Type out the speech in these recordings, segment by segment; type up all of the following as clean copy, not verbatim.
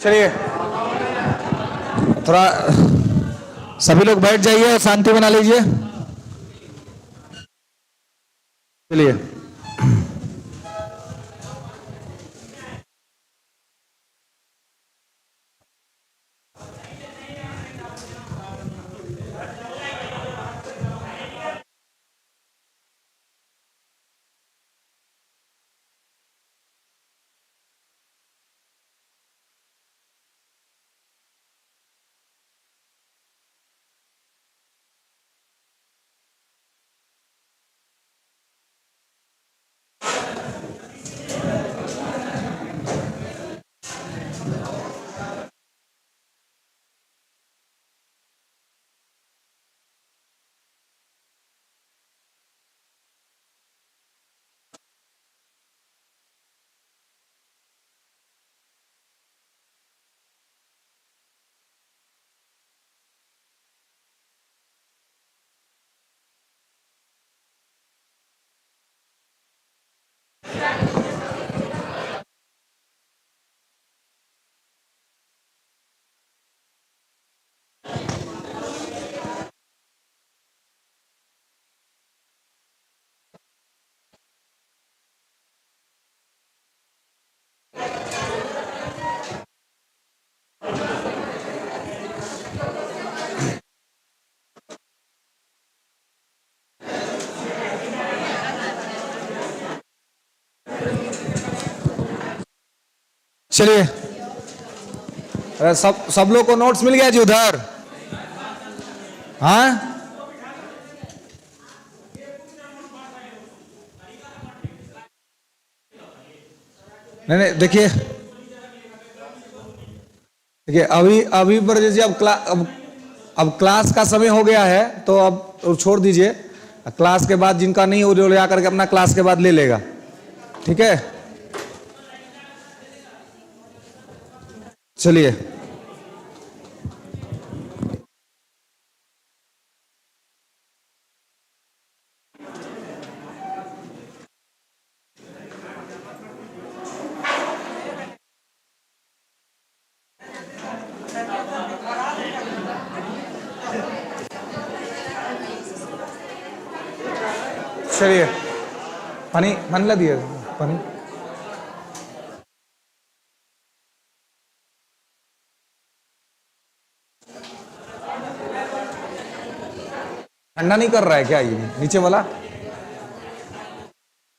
चलिए थोड़ा सभी लोग बैठ जाइए और शांति बना लीजिए। चलिए चलिए सब लोग को नोट्स मिल गया जी उधर? हाँ नहीं देखिए अभी अभी पर जैसे अब क्लास का समय हो गया है तो अब छोड़ दीजिए। क्लास के बाद जिनका नहीं हो जो ले आकर के अपना क्लास के बाद ले लेगा, ठीक है? चलिए चलिए पानी पानी ला दिए पानी। ठंडा नहीं कर रहा है क्या ये नीचे वाला?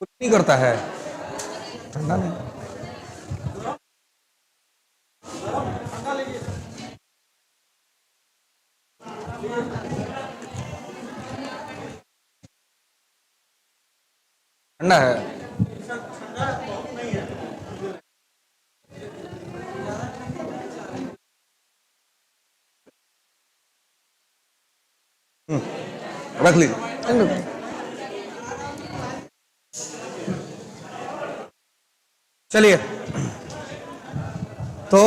कुछ नहीं करता है, ठंडा नहीं। ठंडा है। रख लीजिए। चलिए तो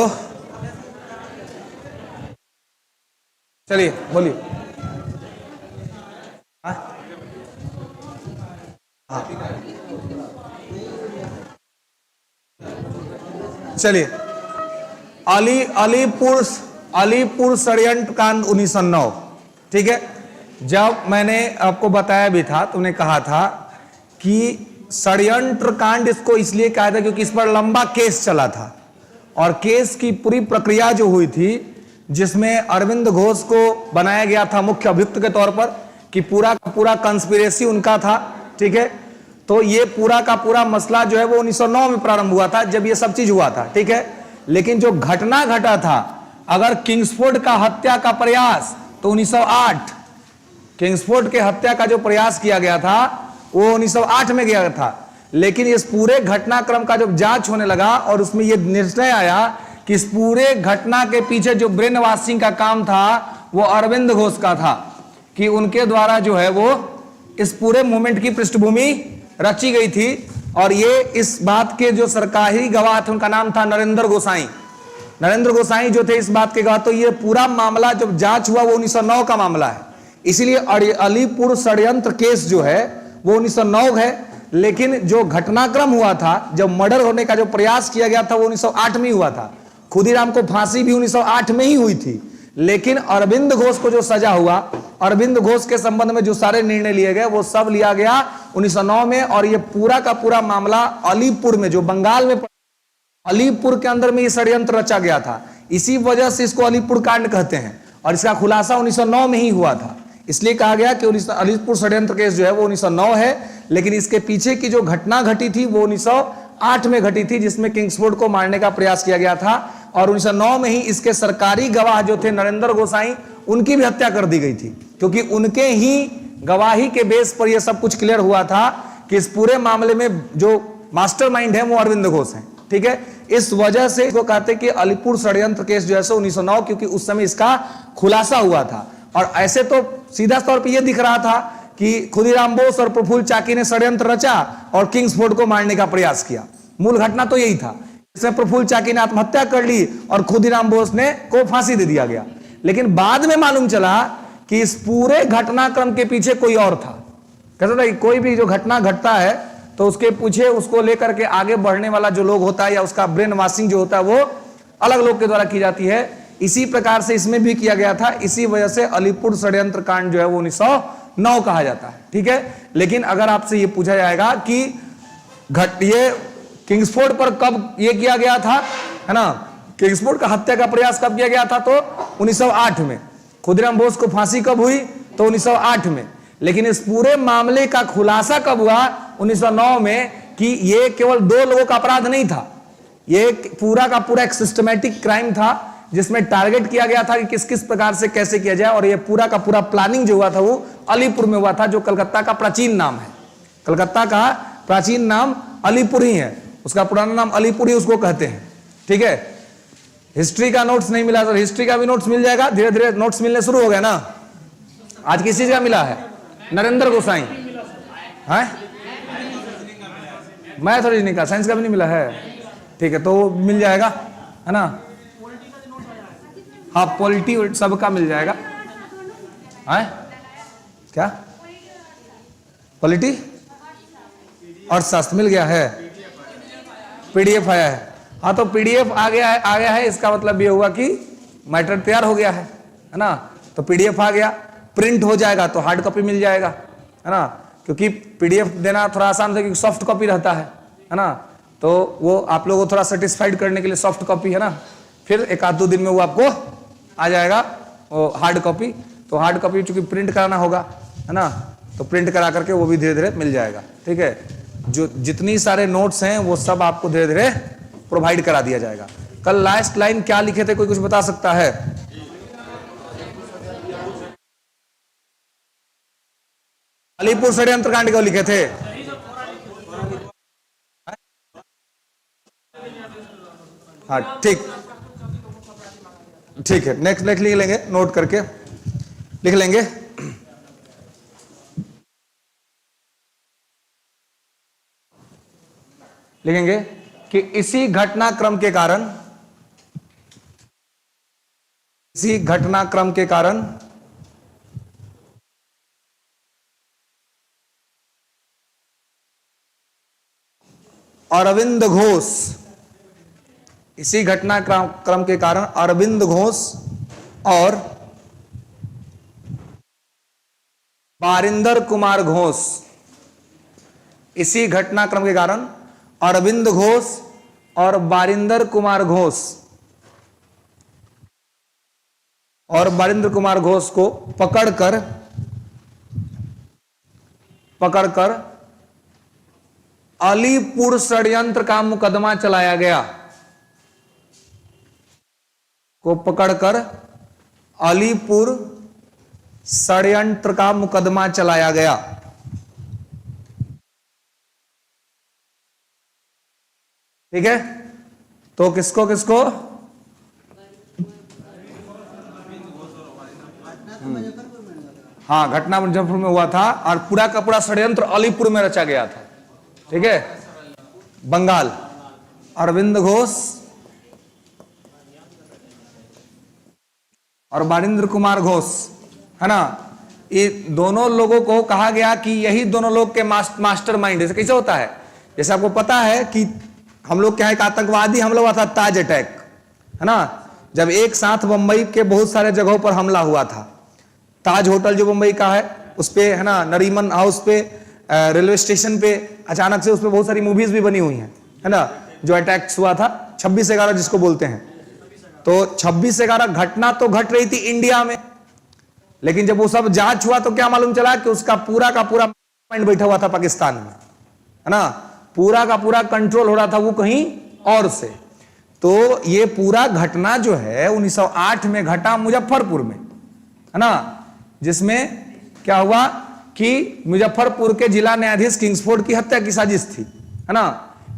चलिए बोलिए। हाँ चलिए अलीपुर षड्यंत्र कांड 1909, ठीक है? जब मैंने आपको बताया भी था तुमने कहा था कि षड्यंत्र कांड इसको इसलिए कहा था क्योंकि इस पर लंबा केस चला था और केस की पूरी प्रक्रिया जो हुई थी जिसमें अरविंद घोष को बनाया गया था मुख्य अभियुक्त के तौर पर कि पूरा का पूरा कंस्पिरेसी उनका था, ठीक है? तो ये पूरा का पूरा मसला जो है वो 1909 में प्रारंभ हुआ था जब ये सब चीज हुआ था, ठीक है? लेकिन जो घटना घटा था अगर किंग्सफोर्ड का हत्या का प्रयास तो 1908 किंग्सफोर्ड के हत्या का जो प्रयास किया गया था वो 1908 में गया था। लेकिन इस पूरे घटनाक्रम का जब जांच होने लगा और उसमें यह निर्णय आया कि इस पूरे घटना के पीछे जो ब्रेन वॉशिंग का काम था वो अरविंद घोष का था कि उनके द्वारा जो है वो इस पूरे मूवमेंट की पृष्ठभूमि रची गई थी। और ये इस बात के जो सरकारी गवाह थे उनका नाम था नरेंद्र गोसाई। नरेंद्र गोसाई जो थे इस बात के गवाह। तो ये पूरा मामला जब जांच हुआ वो 1909 का मामला है, इसीलिए अलीपुर षड्यंत्र केस जो है वो 1909 है। लेकिन जो घटनाक्रम हुआ था जब मर्डर होने का जो प्रयास किया गया था वो 1908 में हुआ था खुदीराम को फांसी भी 1908 में ही हुई थी, लेकिन अरविंद घोष को जो सजा हुआ, अरविंद घोष के संबंध में जो सारे निर्णय लिए गए वो सब लिया गया 1909 में। और ये पूरा का पूरा मामला अलीपुर में, जो बंगाल में, अलीपुर के अंदर में ये षड्यंत्र रचा गया था। इसी वजह से इसको अलीपुर कांड कहते हैं और इसका खुलासा 1909 में ही हुआ था। इसलिए कहा गया कि अलीपुर षड्यंत्र केस जो है वो 1909 है, लेकिन इसके पीछे की जो घटना घटी थी वो 1908 में घटी थी, जिसमें किंग्सफोर्ड को मारने का प्रयास किया गया था। और 1909 में ही इसके सरकारी गवाह जो थे नरेंद्र गोसाई, उनकी भी हत्या कर दी गई थी, क्योंकि उनके ही गवाही के बेस पर यह सब कुछ क्लियर हुआ था कि इस पूरे मामले में जो मास्टरमाइंड है वो अरविंद घोष है। ठीक है, इस वजह से इसको कहते हैं कि अलीपुर षड्यंत्र केस जो है 1909, क्योंकि उस समय इसका खुलासा हुआ था। और ऐसे तो सीधा तौर पर यह दिख रहा था कि खुदीराम बोस और प्रफुल्ल चाकी ने षड्यंत्र रचा और किंग्सफोर्ड को मारने का प्रयास किया। मूल घटना तो यही था, इसमें प्रफुल्ल चाकी ने आत्महत्या कर ली और खुदीराम बोस ने को फांसी दे दिया गया। लेकिन बाद में मालूम चला कि इस पूरे घटनाक्रम के पीछे कोई और था। कैसा था कि कोई भी जो घटना घटता है तो उसके पीछे उसको लेकर के आगे बढ़ने वाला जो लोग होता है या उसका ब्रेन वॉशिंग जो होता है वो अलग लोग के द्वारा की जाती है। इसी प्रकार से इसमें भी किया गया था। इसी वजह से अलीपुर षड्यंत्र कांड जो है वो 1909 कहा जाता है। ठीक है, लेकिन अगर आपसे ये पूछा जाएगा कि ये किंग्सफोर्ड पर कब ये किया गया था, है ना, किंग्सफोर्ड का हत्या का प्रयास कब किया गया था, तो 1908 में। खुदीराम बोस को फांसी कब हुई, तो 1908 में। लेकिन इस पूरे मामले का खुलासा कब हुआ, 1909 में, कि ये केवल 2 लोगों का अपराध नहीं था, ये पूरा का पूरा एक सिस्टमैटिक क्राइम था जिसमें टारगेट किया गया था कि किस किस प्रकार से कैसे किया जाए। और ये पूरा का पूरा प्लानिंग जो हुआ था वो अलीपुर में हुआ था, जो कलकत्ता का प्राचीन नाम है। कलकत्ता का प्राचीन नाम अलीपुर ही है, उसका पुराना नाम अलीपुर ही उसको कहते हैं। ठीक है, हिस्ट्री का नोट्स नहीं मिला तो हिस्ट्री का भी नोट्स मिल जाएगा। धीरे धीरे नोट्स मिलने शुरू हो गए ना। आज किस चीज का मिला है, नरेंद्र गोसाई है, मैथ और रीजनिंग का, साइंस का भी नहीं मिला है। ठीक है, तो मिल जाएगा, है ना। हाँ, पॉलिटी सबका मिल जाएगा। है क्या, पॉलिटी और शास्त्र मिल गया है, पीडीएफ आया है। हाँ, तो पीडीएफ आ गया है, इसका मतलब ये हुआ कि मैटर तैयार हो गया है ना। तो पीडीएफ आ गया, प्रिंट हो जाएगा तो हार्ड कॉपी मिल जाएगा, है ना, क्योंकि पीडीएफ देना थोड़ा आसान है क्योंकि सॉफ्ट कॉपी रहता है ना। तो वो आप लोगों को थोड़ा सेटिस्फाइड करने के लिए सॉफ्ट कॉपी, है ना, फिर 1-2 दिन में वो आपको आ जाएगा वो हार्ड कॉपी। तो हार्ड कॉपी चूंकि प्रिंट कराना होगा, है ना, तो प्रिंट करा करके वो भी धीरे धीरे मिल जाएगा। ठीक है, जो जितनी सारे नोट्स हैं वो सब आपको धीरे धीरे प्रोवाइड करा दिया जाएगा। कल लास्ट लाइन क्या लिखे थे, कोई कुछ बता सकता है? अलीपुर षड्यंत्र कांड को लिखे थे। हाँ, ठीक है, नेक्स्ट लिख लेंगे, नोट करके लिख लेंगे। लिखेंगे कि इसी घटनाक्रम के कारण अरविंद घोष, इसी घटनाक्रम के कारण अरविंद घोष और बारिंदर कुमार घोष, इसी घटनाक्रम के कारण अरविंद घोष और बारिंदर कुमार घोष को पकड़कर अलीपुर षड्यंत्र का मुकदमा चलाया गया, को पकड़कर अलीपुर षड्यंत्र का मुकदमा चलाया गया। ठीक है, तो किसको हाँ, घटना मुजफ्फरपुर में हुआ था और पूरा का पूरा षड्यंत्र अलीपुर में रचा गया था। ठीक है, बंगाल, अरविंद घोष और बारिंदर कुमार घोष, है ना, ये दोनों लोगों को कहा गया कि यही दोनों लोग के मास्टरमाइंड। जैसे कैसे होता है, जैसे आपको पता है कि हम लोग क्या है, एक आतंकवादी हमला हुआ था, ताज अटैक, है ना, जब एक साथ बंबई के बहुत सारे जगहों पर हमला हुआ था, ताज होटल जो मुंबई का है उस पे, है ना, नरीमन हाउस पे, रेलवे स्टेशन पे अचानक से उस पे बहुत सारी मूवीज भी बनी हुई हैं, है ना, जो अटैक्स हुआ था 26/11 जिसको बोलते हैं। तो 26/11 घटना तो घट रही थी इंडिया में, लेकिन जब वो सब जांच हुआ तो क्या मालूम चला कि उसका पूरा का पूरा माइंड बैठा हुआ था पाकिस्तान में, है ना, पूरा का पूरा कंट्रोल हो रहा था वो कहीं और से। तो ये पूरा घटना जो है 1908 में घटा मुजफ्फरपुर में, है ना, जिसमें क्या हुआ कि मुजफ्फरपुर के जिला न्यायाधीश किंग्सफोर्ड की हत्या की साजिश थी, है ना,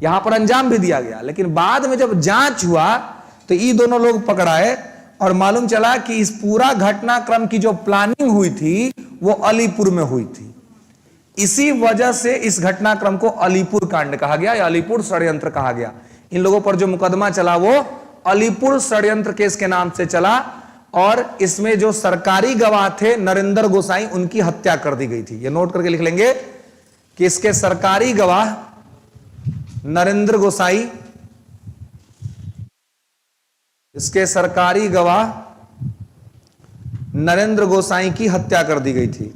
यहां पर अंजाम भी दिया गया। लेकिन बाद में जब जांच हुआ तो ये दोनों लोग पकड़ाए और मालूम चला कि इस पूरा घटनाक्रम की जो प्लानिंग हुई थी वो अलीपुर में हुई थी। इसी वजह से इस घटनाक्रम को अलीपुर कांड कहा गया या अलीपुर षड्यंत्र कहा गया। इन लोगों पर जो मुकदमा चला वो अलीपुर षड्यंत्र केस के नाम से चला, और इसमें जो सरकारी गवाह थे नरेंद्र गोसाई, उनकी हत्या कर दी गई थी। ये नोट करके लिख लेंगे कि इसके सरकारी गवाह नरेंद्र गोसाई, इसके सरकारी गवाह नरेंद्र गोसाई की हत्या कर दी गई थी।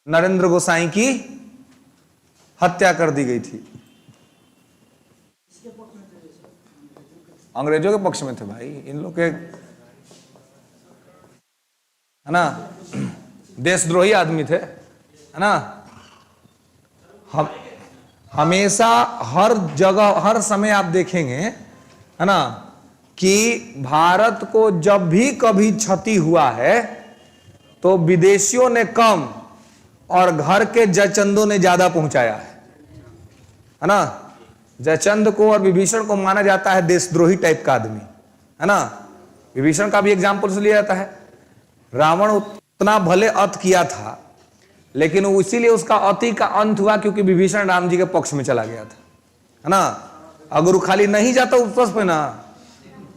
नरेंद्र गोसाई की हत्या कर दी गई थी। अंग्रेजों के पक्ष में थे भाई, इन लोग के, है ना, देशद्रोही आदमी थे, है ना। हम हमेशा हर जगह हर समय आप देखेंगे, है ना, कि भारत को जब भी कभी क्षति हुआ है तो विदेशियों ने कम और घर के जयचंदों ने ज्यादा पहुंचाया है ना। जयचंद को और विभीषण को माना जाता है देशद्रोही टाइप का आदमी, है ना। विभीषण का भी एग्जाम्पल से लिया जाता है। रावण उतना भले अत किया था, लेकिन इसीलिए उसका अति का अंत हुआ क्योंकि विभीषण राम जी के पक्ष में चला गया था, है ना। अगर वो खाली नहीं जाता उपस पे ना,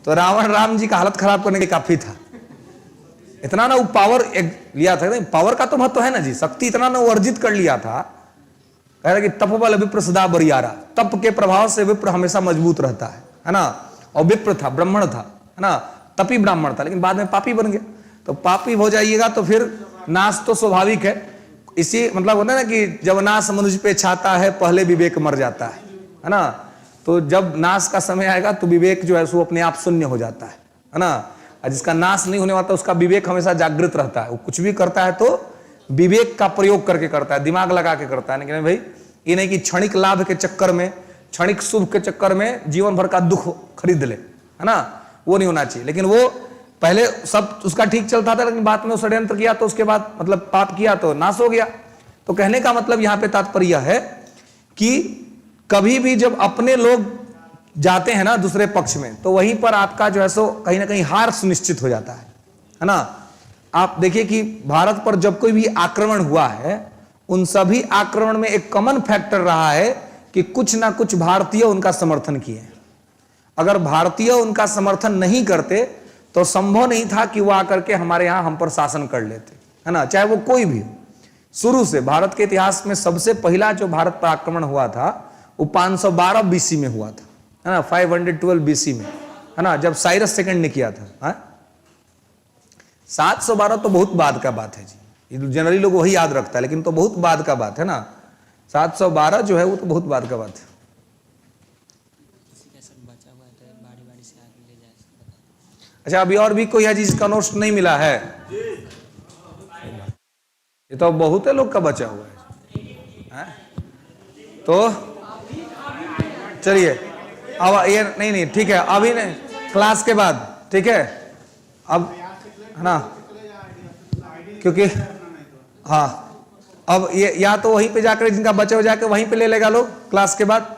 तो रावण राम जी का हालत खराब करने के काफी था। इतना ना वो पावर लिया था, पावर का तो महत्व है ना जी, शक्ति इतना ना वो अर्जित कर लिया था। कह रहा कि तप बल विप्र सदा बरियारा, तप के प्रभाव से विप्र हमेशा मजबूत रहता है ना। और विप्र था, ब्राह्मण था, है ना, तपी ब्राह्मण था, लेकिन बाद में पापी बन गया। तो पापी हो जाइएगा तो फिर नाश तो स्वाभाविक है। इसी मतलब होता है ना कि जब नाश मनुष्य पे छाता है पहले विवेक मर जाता है ना। तो जब नाश का समय आएगा तो विवेक जो है सो अपने आप शून्य हो जाता है ना। और जिसका नाश नहीं होने वाला उसका विवेक हमेशा जागृत रहता है। वो कुछ भी करता है तो विवेक का प्रयोग करके करता है, दिमाग लगा के करता है। लेकिन भाई ये नहीं कि क्षणिक लाभ के चक्कर में, क्षणिक शुभ के चक्कर में जीवन भर का दुख खरीद ले, है ना, वो नहीं होना चाहिए। लेकिन वो पहले सब उसका ठीक चलता था, लेकिन बाद में षड्यंत्र किया तो उसके बाद मतलब पाप किया तो नाश हो गया। तो कहने का मतलब यहां पे तात्पर्य है कि कभी भी जब अपने लोग जाते हैं ना दूसरे पक्ष में, तो वहीं पर आपका जो है सो कहीं ना कहीं हार सुनिश्चित हो जाता है ना। आप देखिए कि भारत पर जब कोई भी आक्रमण हुआ है, उन सभी आक्रमण में एक कॉमन फैक्टर रहा है कि कुछ ना कुछ भारतीय उनका समर्थन किए। अगर भारतीय उनका समर्थन नहीं करते तो संभव नहीं था कि वो आकर के हमारे यहां हम पर शासन कर लेते, है ना, चाहे वो कोई भी हो। शुरू से भारत के इतिहास में सबसे पहला जो भारत पर आक्रमण हुआ था वो 512 बीसी में हुआ था, है ना, 512 बीसी में, है ना, जब साइरस सेकंड ने किया था। 712 तो बहुत बाद का बात है जी, जनरली लोग वही याद रखता है, लेकिन तो बहुत बाद का बात है ना। 712 जो है वो तो बहुत बाद का बात है। अच्छा, अभी और भी कोई है जिसका नोट्स नहीं मिला है? ये तो बहुत है लोग का बचा हुआ है। तो चलिए अब ये नहीं ठीक है, अभी नहीं, क्लास के बाद, ठीक है, अब है ना, क्योंकि हाँ अब ये या तो वहीं पे जाकर जिनका बचे हो जाकर वहीं पे ले लेगा लोग क्लास के बाद।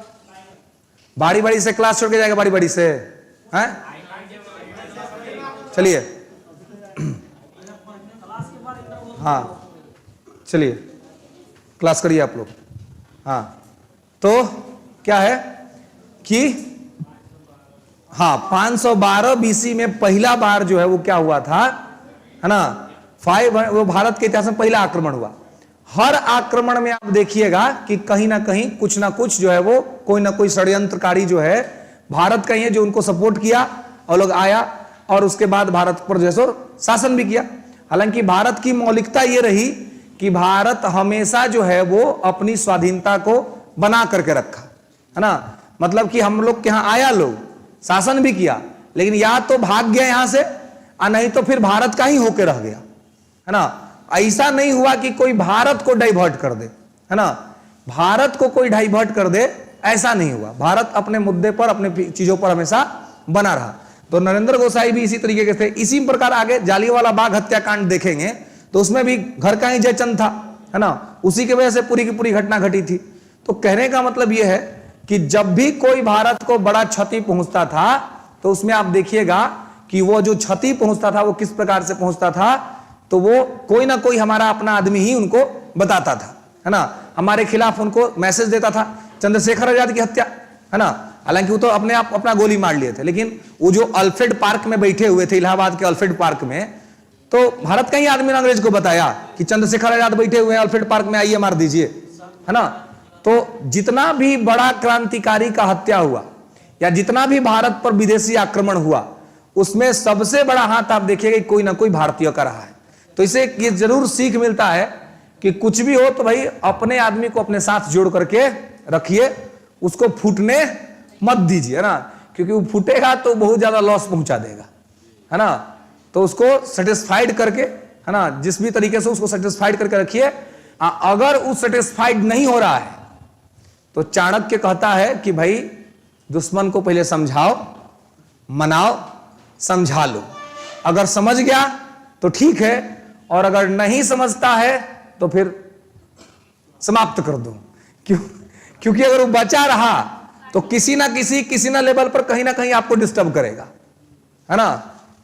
बारी बारी से क्लास छोड़ के जाएगा, बारी बारी से, हैं? चलिए हाँ चलिए क्लास करिए आप लोग। हाँ तो क्या है कि हाँ 512 बीसी में पहला बार जो है वो क्या हुआ था, है ना, वो भारत के इतिहास में पहला आक्रमण हुआ। हर आक्रमण में आप देखिएगा कि कहीं ना कहीं कुछ ना कुछ जो है वो कोई ना कोई षड्यंत्रकारी जो है भारत का ही है जो उनको सपोर्ट किया और लोग आया और उसके बाद भारत पर जो है सो शासन भी किया। हालांकि भारत की मौलिकता ये रही कि भारत हमेशा जो है वो अपनी स्वाधीनता को बना करके रखा, है ना। मतलब कि हम लोग के यहां आया, लोग शासन भी किया, लेकिन या तो भाग गया यहां से और नहीं तो फिर भारत का ही होके रह गया, है ना। ऐसा नहीं हुआ कि कोई भारत को डाइवर्ट कर दे, है ना। भारत को कोई डाइवर्ट कर दे ऐसा नहीं हुआ। भारत अपने मुद्दे पर, अपने चीजों पर हमेशा बना रहा। तो नरेंद्र गोसाई भी इसी तरीके के थे। इसी प्रकार आगे जालियांवाला बाग हत्याकांड देखेंगे तो उसमें भी घर का ही जयचंद था, है ना। उसी की वजह से पूरी की पूरी घटना घटी थी। तो कहने का मतलब यह है कि जब भी कोई भारत को बड़ा क्षति पहुंचता था तो उसमें आप देखिएगा कि वो जो क्षति पहुंचता था वो किस प्रकार से पहुंचता था। तो वो कोई ना कोई हमारा अपना आदमी ही उनको बताता था, है ना, हमारे खिलाफ उनको मैसेज देता था। चंद्रशेखर आजाद की हत्या, है ना, हालांकि वो तो अपने आप अपना गोली मार लिए थे, लेकिन वो जो अल्फ्रेड पार्क में बैठे हुए थे, इलाहाबाद के अल्फ्रेड पार्क में, तो भारत का ही आदमी ने अंग्रेज को बताया कि चंद्रशेखर आजाद बैठे हुए हैं अल्फ्रेड पार्क में, आइए मार दीजिए, है ना। तो जितना भी बड़ा क्रांतिकारी का हत्या हुआ या जितना भी भारत पर विदेशी आक्रमण हुआ, उसमें सबसे बड़ा हाथ आप देखिएगा कोई ना कोई भारतीय का रहा है। तो इसे ये जरूर सीख मिलता है कि कुछ भी हो तो भाई अपने आदमी को अपने साथ जोड़ करके रखिए, उसको फूटने मत दीजिए, है ना, क्योंकि वो फूटेगा तो बहुत ज्यादा लॉस पहुंचा देगा, है ना। तो उसको सेटिस्फाइड करके, है ना, जिस भी तरीके से उसको सेटिस्फाइड करके रखिए। अगर वो सेटिस्फाइड नहीं हो रहा है तो चाणक्य कहता है कि भाई दुश्मन को पहले समझाओ, मनाओ, समझा लो। अगर समझ गया तो ठीक है, और अगर नहीं समझता है तो फिर समाप्त कर दो। क्योंकि अगर वो बचा रहा तो किसी ना लेवल पर कहीं ना कहीं आपको डिस्टर्ब करेगा, है ना।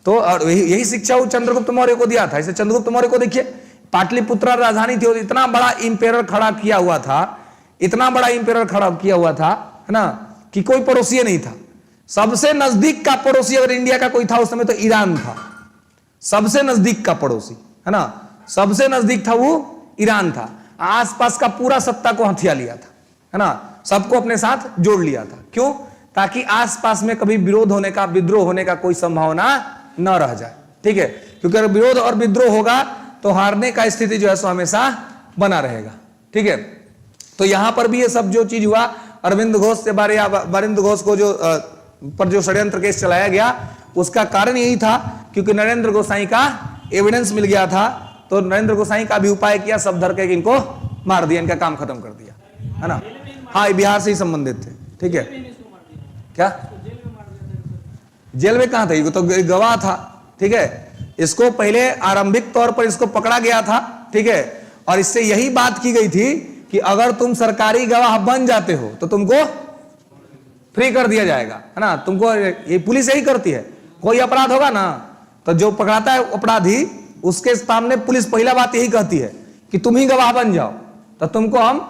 तो और यही शिक्षा वो चंद्रगुप्त मौर्य को दिया था। इसे चंद्रगुप्त मौर्य को देखिए, पाटलिपुत्र राजधानी थी, इतना बड़ा इंपेरर खड़ा किया हुआ था, इतना बड़ा इंपेरर खड़ा किया हुआ था, है ना, कि कोई पड़ोसी नहीं था। सबसे नजदीक का पड़ोसी अगर इंडिया का कोई था उस समय तो ईरान था। सबसे नजदीक का पड़ोसी, है ना, सबसे नजदीक था वो ईरान था। आसपास का पूरा सत्ता को हथिया लिया था, है ना, सबको अपने साथ जोड़ लिया था। क्यों? ताकि आसपास में कभी विरोध होने का, विद्रोह होने का कोई संभावना न रह जाए, ठीक है। क्योंकि अगर विरोध और विद्रोह होगा तो हारने का स्थिति जो है सो हमेशा बना रहेगा, ठीक है। तो यहां पर भी ये सब जो चीज हुआ, अरविंद घोष के बारे, अरविंद घोष को जो पर जो षड्यंत्र केस चलाया गया, उसका कारण यही था क्योंकि नरेंद्र गोसाई का एविडेंस मिल गया था। तो नरेंद्र गोसाई का भी उपाय किया, सब धर के इनको मार दिया, इनका काम खत्म कर दिया, है ना। हाँ, बिहार से ही संबंधित थे, ठीक है। क्या जेल में कहां था? ये तो गवाह था, ठीक है। इसको पहले आरंभिक तौर पर इसको पकड़ा गया था, ठीक है, और इससे यही बात की गई थी कि अगर तुम सरकारी गवाह बन जाते हो तो तुमको फ्री कर दिया जाएगा, है ना। तुमको ये पुलिस यही करती है, कोई अपराध होगा ना तो जो पकड़ाता है अपराधी, उसके सामने पुलिस पहला बात यही कहती है कि तुम ही गवाह बन जाओ, तो तुमको हम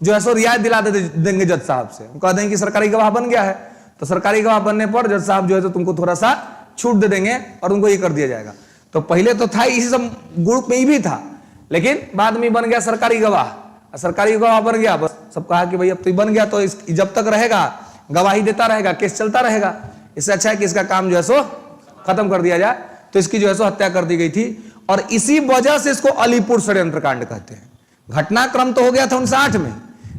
जो है सो रियायत दिला देंगे जज साहब से। कह देंगे कि सरकारी गवाह बन गया है, तो सरकारी गवाह बनने पर जज साहब जो है तो तुमको थोड़ा सा छूट दे देंगे और उनको ये कर दिया जाएगा। तो पहले तो था, इसी सब ग्रुप में ही भी था, लेकिन बाद में बन गया सरकारी गवाह। सरकारी गवाह बन गया, बस सब कहा कि भाई अब तो बन गया तो जब तक रहेगा गवाही देता रहेगा, केस चलता रहेगा, इससे अच्छा है कि इसका काम जो है सो खत्म कर दिया जाए। तो इसकी जो है सो हत्या कर दी गई थी, और इसी वजह से इसको अलीपुर षड्यंत्र कांड कहते हैं। घटनाक्रम तो हो गया था 59 में,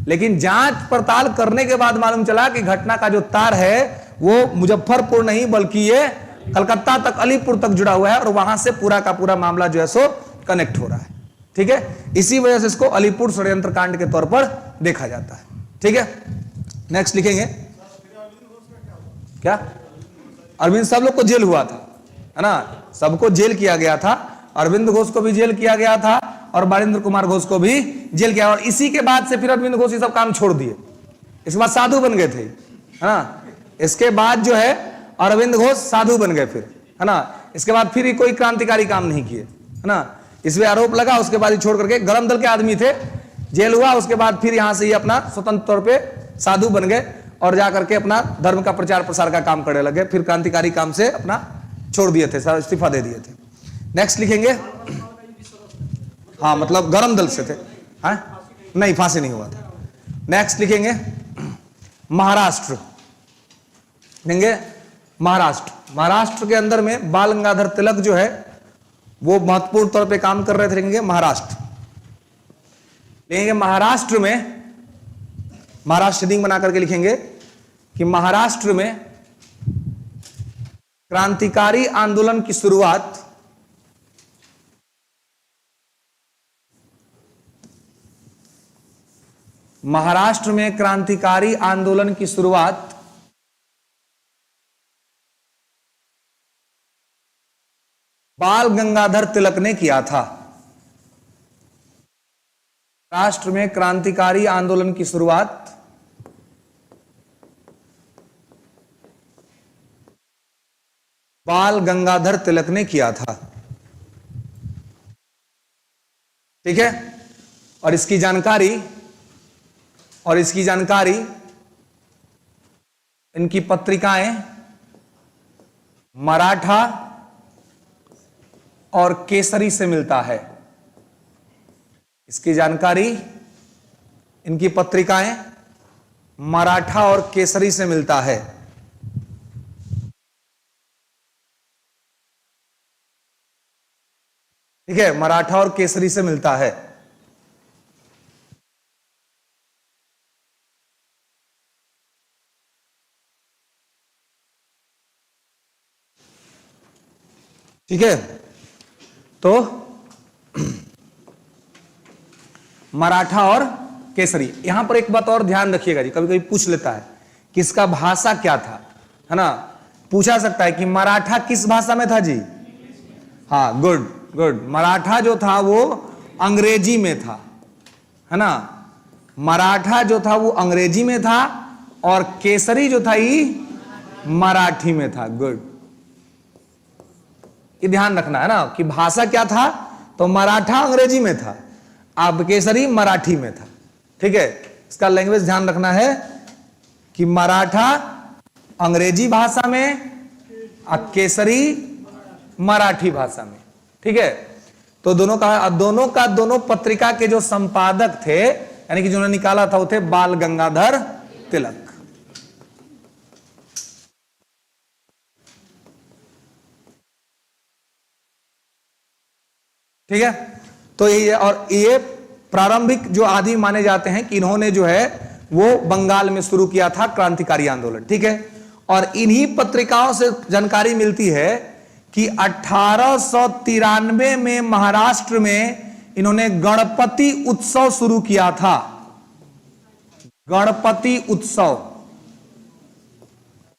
लेकिन जांच पड़ताल करने के बाद मालूम चला कि घटना का जो तार है वो मुजफ्फरपुर नहीं बल्कि ये कलकत्ता तक, अलीपुर तक जुड़ा हुआ है, और वहां से पूरा का पूरा मामला जो है सो कनेक्ट हो रहा है, ठीक है। इसी वजह से इसको अलीपुर षड्यंत्र कांड के तौर पर देखा जाता है, ठीक है। नेक्स्ट लिखेंगे क्या? अरविंद सब लोग को जेल हुआ था, है ना, सबको जेल किया गया था। अरविंद घोष को भी जेल किया गया था और बारिंद्र कुमार घोष को भी जेल किया। और इसी के बाद से फिर अरविंद घोष ये सब काम छोड़ दिए, इसके बाद साधु बन गए थे, है ना। इसके बाद जो है अरविंद घोष साधु बन गए फिर, है ना। इसके बाद फिर कोई क्रांतिकारी काम नहीं किए, है ना। इसमें आरोप लगा, उसके बाद ही छोड़ करके, गरम दल के आदमी थे, जेल हुआ, उसके बाद फिर यहां से ही अपना स्वतंत्र तौर पे साधु बन गए और जाकर के अपना धर्म का प्रचार प्रसार का काम करने लगे। फिर क्रांतिकारी काम से अपना छोड़ दिए थे, इस्तीफा दे दिए थे। नेक्स्ट लिखेंगे, हाँ मतलब गरम दल से थे, हाँ नहीं फांसी नहीं हुआ था। नेक्स्ट लिखेंगे महाराष्ट्र। देंगे महाराष्ट्र। महाराष्ट्र के अंदर में बाल गंगाधर तिलक जो है वो महत्वपूर्ण तौर पे काम कर रहे थे। लेंगे महाराष्ट्र, लेंगे महाराष्ट्र में, महाराष्ट्र हेडिंग बना करके लिखेंगे कि महाराष्ट्र में क्रांतिकारी आंदोलन की शुरुआत महाराष्ट्र में क्रांतिकारी आंदोलन की शुरुआत बाल गंगाधर तिलक ने किया था। राष्ट्र में क्रांतिकारी आंदोलन की शुरुआत बाल गंगाधर तिलक ने किया था। ठीक है, और इसकी जानकारी इनकी पत्रिकाएं मराठा और केसरी से मिलता है। इसकी जानकारी इनकी पत्रिकाएं मराठा और केसरी से मिलता है। ठीक है, मराठा और केसरी से मिलता है। ठीक है, तो मराठा और केसरी। यहां पर एक बात और ध्यान रखिएगा जी, कभी कभी पूछ लेता है कि इसका भाषा क्या था, है ना, पूछा सकता है कि मराठा किस भाषा में था जी। हाँ, गुड गुड, मराठा जो था वो अंग्रेजी में था, है ना, मराठा जो था वो अंग्रेजी में था और केसरी जो था ये मराठी में था। गुड, ये ध्यान रखना है ना कि भाषा क्या था, तो मराठा अंग्रेजी में था, अब केसरी मराठी में था। ठीक है, इसका लैंग्वेज ध्यान रखना है कि मराठा अंग्रेजी भाषा में और केसरी मराठी भाषा में। ठीक है, तो दोनों पत्रिका के जो संपादक थे, यानी कि जिन्होंने निकाला था, वो थे बाल गंगाधर तिलक। ठीक है, तो ये और ये प्रारंभिक जो आदि माने जाते हैं कि इन्होंने जो है वो बंगाल में शुरू किया था क्रांतिकारी आंदोलन। ठीक है, और इन्हीं पत्रिकाओं से जानकारी मिलती है कि 1893 में महाराष्ट्र में इन्होंने गणपति उत्सव शुरू किया था। गणपति उत्सव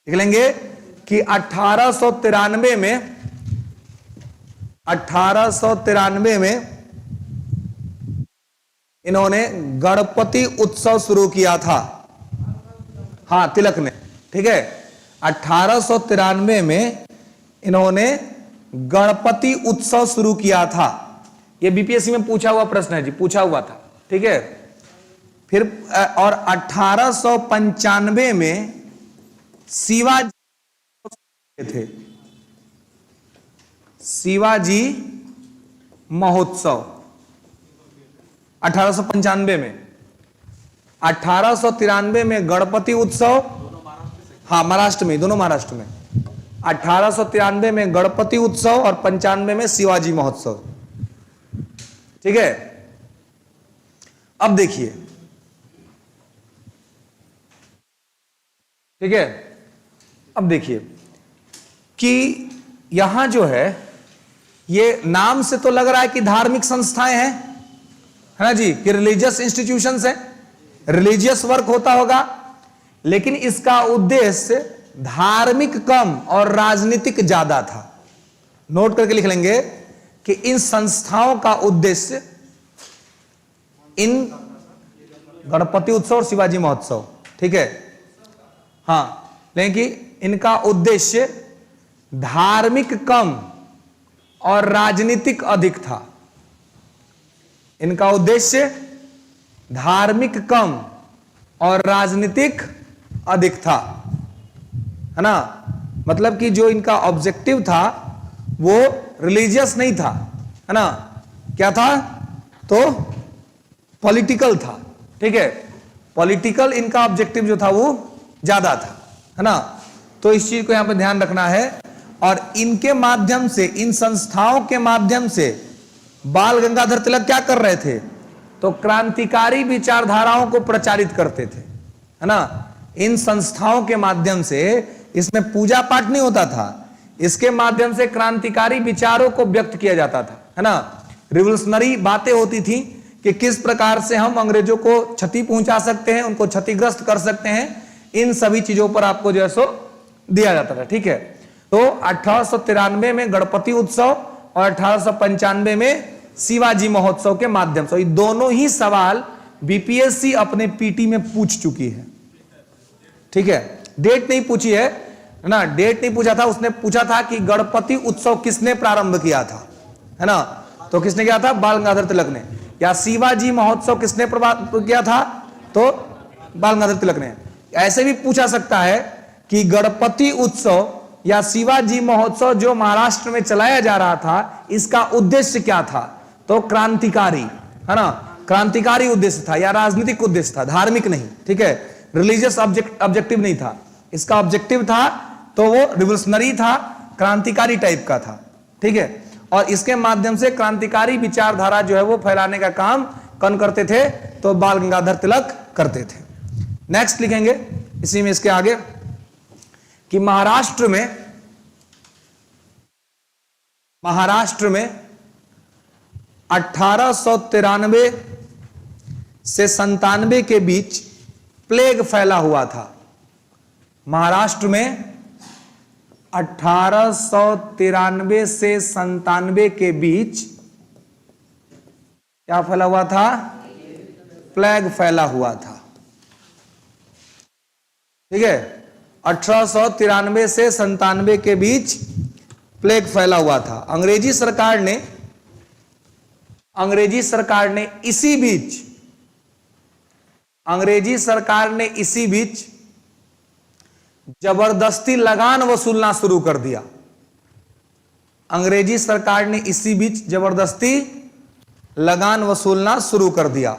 देख लेंगे कि 1893 में इन्होंने गणपति उत्सव शुरू किया था। हाँ, तिलक ने। ठीक है, 1893 में इन्होंने गणपति उत्सव शुरू किया था। यह बीपीएससी में पूछा हुआ प्रश्न है जी, पूछा हुआ था। ठीक है, फिर और 1895 में शिवाजी थे, शिवाजी महोत्सव 1895 में। 1893 में गणपति उत्सव, हाँ महाराष्ट्र में, दोनों महाराष्ट्र में। 1893 में गणपति उत्सव और 95 में शिवाजी महोत्सव। ठीक है, अब देखिए, ठीक है, अब देखिए कि यहां जो है ये नाम से तो लग रहा है कि धार्मिक संस्थाएं हैं, है ना जी, कि रिलीजियस इंस्टीट्यूशंस है, रिलीजियस वर्क होता होगा, लेकिन इसका उद्देश्य धार्मिक कम और राजनीतिक ज्यादा था। नोट करके लिख लेंगे कि इन संस्थाओं का उद्देश्य, इन गणपति उत्सव और शिवाजी महोत्सव, ठीक है, हाँ, लेकिन इनका उद्देश्य धार्मिक कम और राजनीतिक अधिक था। इनका उद्देश्य धार्मिक कम और राजनीतिक अधिक था, है ना, मतलब कि जो इनका ऑब्जेक्टिव था वो रिलीजियस नहीं था, है ना, क्या था, तो पॉलिटिकल था। ठीक है, पॉलिटिकल इनका ऑब्जेक्टिव जो था वो ज्यादा था, है ना। तो इस चीज को यहां पर ध्यान रखना है। और इनके माध्यम से, इन संस्थाओं के माध्यम से बाल गंगाधर तिलक क्या कर रहे थे? तो क्रांतिकारी विचारधाराओं को प्रचारित करते थे, है ना। इन संस्थाओं के माध्यम से, इसमें पूजा पाठ नहीं होता था, इसके माध्यम से क्रांतिकारी विचारों को व्यक्त किया जाता था, है ना। रिवोल्यूशनरी बातें होती थी कि किस प्रकार से हम अंग्रेजों को क्षति पहुंचा सकते हैं, उनको क्षतिग्रस्त कर सकते हैं, इन सभी चीजों पर आपको जो है सो दिया जाता था, ठीक है। तो 1893 में गणपति उत्सव और 1895 में शिवाजी महोत्सव के माध्यम से, ये दोनों ही सवाल बीपीएससी अपने पीटी में पूछ चुकी है, ठीक है। डेट नहीं पूछी है ना, डेट नहीं पूछा था, उसने पूछा था कि गणपति उत्सव किसने प्रारंभ किया था, है ना। तो किसने किया था? बाल गंगाधर तिलक ने। या शिवाजी महोत्सव किसने किया था? तो बाल गंगाधर तिलक ने। ऐसे भी पूछा सकता है कि गणपति उत्सव या शिवाजी महोत्सव जो महाराष्ट्र में चलाया जा रहा था, इसका उद्देश्य क्या था? तो क्रांतिकारी, है ना, क्रांतिकारी उद्देश्य था या राजनीतिक उद्देश्य था, धार्मिक नहीं, ठीक है। रिलीजियस ऑब्जेक्टिव नहीं था, इसका ऑब्जेक्टिव था तो वो रिवोल्यूशनरी था, क्रांतिकारी टाइप का था, ठीक है। और इसके माध्यम से क्रांतिकारी विचारधारा जो है वो फैलाने का काम कौन करते थे? तो बाल गंगाधर तिलक करते थे। नेक्स्ट लिखेंगे इसी में, इसके आगे, कि महाराष्ट्र में 1893 से 97 के बीच प्लेग फैला हुआ था। महाराष्ट्र में 1893 से 97 के बीच क्या फैला हुआ था? प्लेग फैला हुआ था, ठीक है। 1893 से 97 के बीच प्लेग फैला हुआ था। अंग्रेजी सरकार ने इसी बीच जबरदस्ती लगान वसूलना शुरू कर दिया। अंग्रेजी सरकार ने इसी बीच जबरदस्ती लगान वसूलना शुरू कर दिया,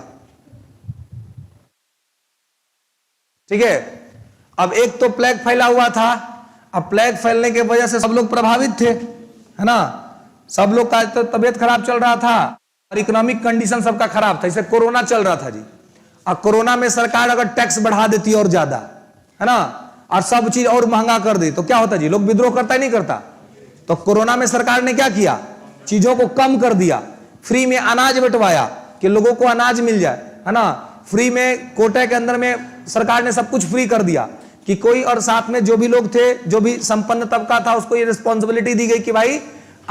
ठीक है। अब एक तो प्लेग फैला हुआ था, अब प्लेग फैलने की वजह से सब लोग प्रभावित थे, है ना। सब लोग का तो तबियत खराब चल रहा था और इकोनॉमिक कंडीशन सबका खराब था, इसे कोरोना चल रहा था जी। अब कोरोना में सरकार अगर टैक्स बढ़ा देती और ज्यादा, है ना, और सब चीज और महंगा कर दी तो क्या होता जी? लोग विद्रोह करता ही नहीं करता। तो कोरोना में सरकार ने क्या किया? चीजों को कम कर दिया, फ्री में अनाज बंटवाया कि लोगों को अनाज मिल जाए, है ना। फ्री में कोटे के अंदर में सरकार ने सब कुछ फ्री कर दिया कि कोई, और साथ में जो भी लोग थे, जो भी संपन्न तबका था, उसको ये रिस्पॉन्सिबिलिटी दी गई कि भाई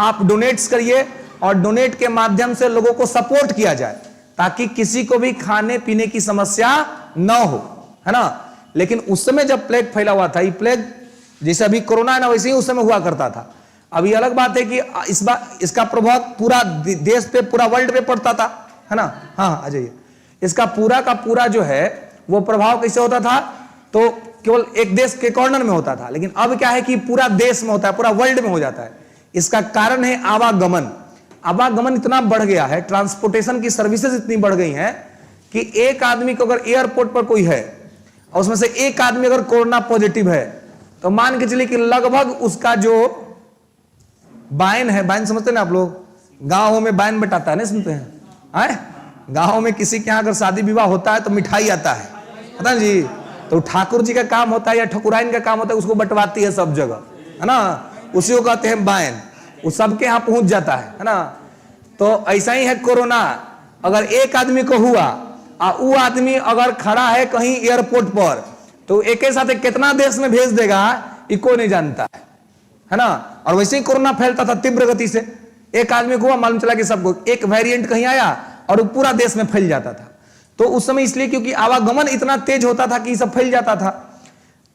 आप डोनेट्स करिए और डोनेट के माध्यम से लोगों को सपोर्ट किया जाए ताकि किसी को भी खाने पीने की समस्या न हो, है ना। लेकिन उस समय जब प्लेग फैला हुआ था, ये प्लेग जैसे अभी कोरोना है ना, वैसे ही उस समय हुआ करता था। अब ये अलग बात है कि इस बार इसका प्रभाव पूरा देश पे, पूरा वर्ल्ड पे पड़ता था, है ना। हाँ, आ जाइए। इसका पूरा का पूरा जो है वो प्रभाव कैसे होता था? तो केवल एक देश के कॉर्नर में होता था, लेकिन अब क्या है कि पूरा देश में होता है, पूरा वर्ल्ड में हो जाता है। इसका कारण है आवागमन। आवागमन इतना बढ़ गया है, ट्रांसपोर्टेशन की सर्विसेज इतनी बढ़ गई हैं कि एक आदमी को अगर एयरपोर्ट पर कोई है और उसमें से एक आदमी अगर कोरोना पॉजिटिव है तो मान के चलिए कि लगभग उसका जो बाइन है, बाइन समझते ना आप लोग, गांवों में बाइन बटाता है ना, सुनते हैं? गांव में किसी के यहाँ अगर शादी विवाह होता है तो मिठाई आता है, पता जी। तो ठाकुर जी का काम होता है या ठकुराइन का काम होता है, उसको बंटवाती है सब जगह, है ना। उसी को कहते हैं बाइन, वो सबके यहाँ पहुंच जाता है ना। तो ऐसा ही है कोरोना, अगर एक आदमी को हुआ और वो आदमी अगर खड़ा है कहीं एयरपोर्ट पर तो एक ही साथ कितना देश में भेज देगा ये कोई नहीं जानता है ना। और वैसे ही कोरोना फैलता था तीव्र गति से, एक आदमी को हुआ मालूम चला कि सबको, एक वेरिएंट कहीं आया और वो पूरा देश में फैल जाता था। तो उस समय इसलिए क्योंकि आवागमन इतना तेज होता था कि सब फैल जाता था।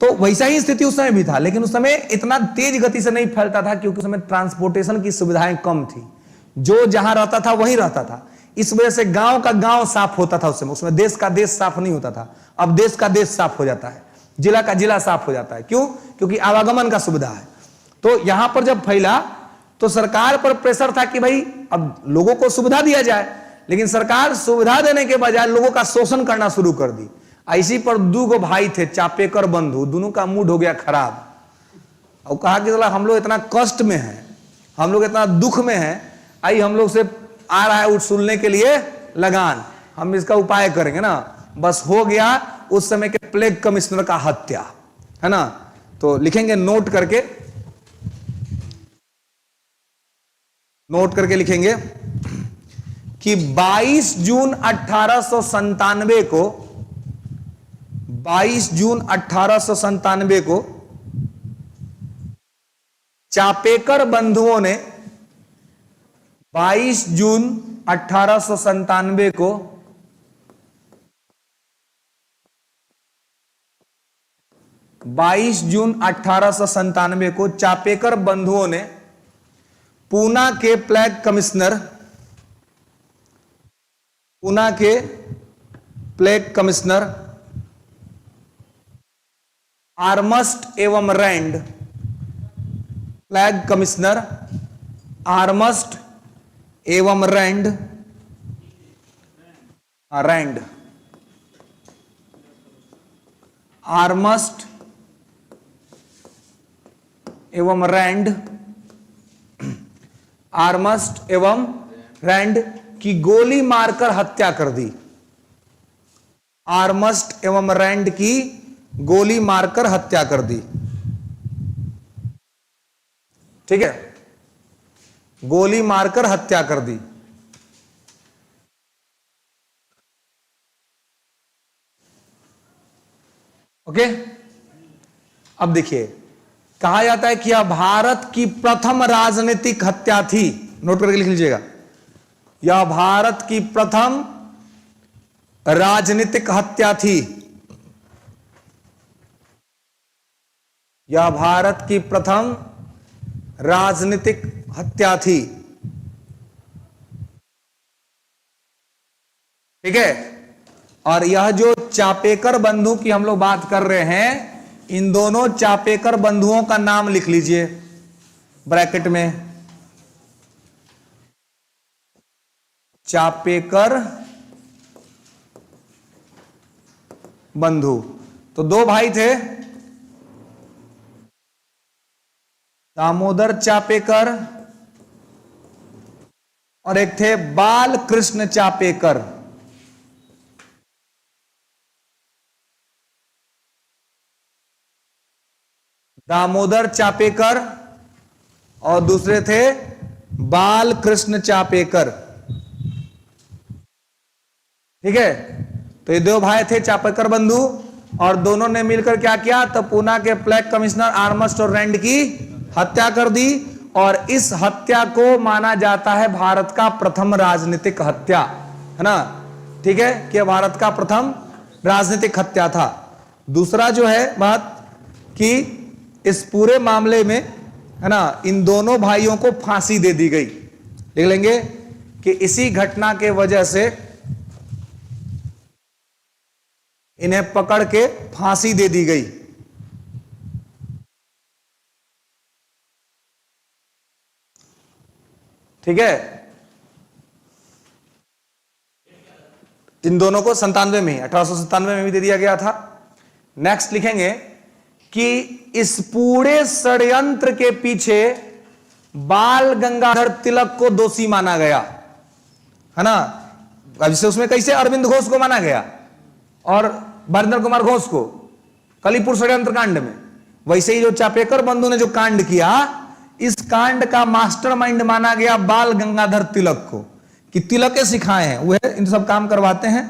तो वैसा ही स्थिति उस समय भी था, लेकिन उस समय इतना तेज गति से नहीं फैलता था क्योंकि उस समय ट्रांसपोर्टेशन की सुविधाएं कम थी, जो जहां रहता था वहीं रहता था। इस वजह से गांव का गांव साफ होता था उस समय, उसमें देश का देश साफ नहीं होता था। अब देश का देश साफ हो जाता है, जिला का जिला साफ हो जाता है। क्यों? क्योंकि आवागमन का सुविधा है। तो यहां पर जब फैला तो सरकार पर प्रेशर था कि भाई अब लोगों को सुविधा दिया जाए, लेकिन सरकार सुविधा देने के बजाय लोगों का शोषण करना शुरू कर दी। इसी पर दो भाई थे चापेकर बंधु, दोनों का मूड हो गया खराब, और कहा कि चला हम लोग इतना कष्ट में हैं, हम लोग इतना दुख में हैं, आई हम लोग से आ रहा है उसूलने के लिए लगान, हम इसका उपाय करेंगे ना। बस हो गया उस समय के प्लेग कमिश्नर का हत्या, है ना। तो लिखेंगे नोट करके, लिखेंगे कि 22 जून 1897 को 22 जून 1897 को चापेकर बंधुओं ने 22 जून 1897 को चापेकर बंधुओं ने पूना के प्लेग कमिश्नर आर्मस्ट एवं रैंड, प्लेग कमिश्नर आर्मस्ट एवं रैंड आर्मस्ट एवं रैंड की गोली मारकर हत्या कर दी। आर्मस्ट एवं रैंड की गोली मारकर हत्या कर दी, ठीक है, गोली मारकर हत्या कर दी। ओके, अब देखिए कहा जाता है कि यह भारत की प्रथम राजनीतिक हत्या थी। नोट करके लिख लीजिएगा, यह भारत की प्रथम राजनीतिक हत्या थी। यह भारत की प्रथम राजनीतिक हत्या थी, ठीक है। और यह जो चापेकर बंधु की हम लोग बात कर रहे हैं, इन दोनों चापेकर बंधुओं का नाम लिख लीजिए ब्रैकेट में, चापेकर बंधु। तो दो भाई थे, दामोदर चापेकर और एक थे बाल कृष्ण चापेकर। दामोदर चापेकर और दूसरे थे बाल कृष्ण चापेकर, ठीक है। तो ये दो भाई थे चापेकर बंधु, और दोनों ने मिलकर क्या किया, तो पूना के प्लेग कमिश्नर आर्मस्ट और रैंड की हत्या कर दी। और इस हत्या को माना जाता है भारत का प्रथम राजनीतिक हत्या, है ना, ठीक है, कि भारत का प्रथम राजनीतिक हत्या था। दूसरा जो है बात कि इस पूरे मामले में, है ना, इन दोनों भाइयों को फांसी दे दी गई। देख लेंगे कि इसी घटना के वजह से इन्हें पकड़ के फांसी दे दी गई। ठीक है, इन दोनों को 97 में, 1897 में भी दे दिया गया था। नेक्स्ट लिखेंगे कि इस पूरे षड्यंत्र के पीछे बाल गंगाधर तिलक को दोषी माना गया, है ना। अब जैसे उसमें कैसे अरविंद घोष को माना गया और वीरेंद्र कुमार घोष को कलीपुर षड्यंत्र कांड में, वैसे ही जो चापेकर बंधु ने जो कांड किया, इस कांड का मास्टरमाइंड माना गया बाल गंगाधर तिलक को, कि तिलक सिखाए हैं, वह इन सब काम करवाते हैं।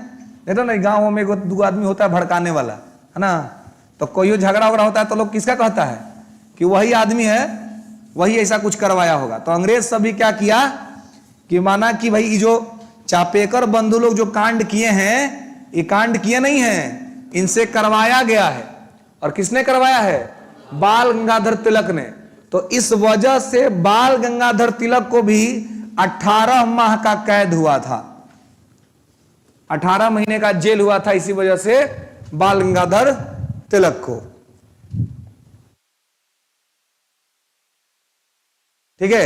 देखो ना, गांव में दो आदमी होता है भड़काने वाला, है ना, तो कोई झगड़ा वगड़ा होता है तो लोग किसका कहता है कि वही आदमी है, वही ऐसा कुछ करवाया होगा। तो अंग्रेज सभी क्या किया कि माना कि भाई ये जो चापेकर बंधु लोग जो कांड किए हैं, ये कांड किए नहीं हैं, इनसे करवाया गया है। और किसने करवाया है? बाल गंगाधर तिलक ने। तो इस वजह से बाल गंगाधर तिलक को भी 18 माह का कैद हुआ था, 18 महीने का जेल हुआ था, इसी वजह से बाल गंगाधर तिलक को। ठीक है,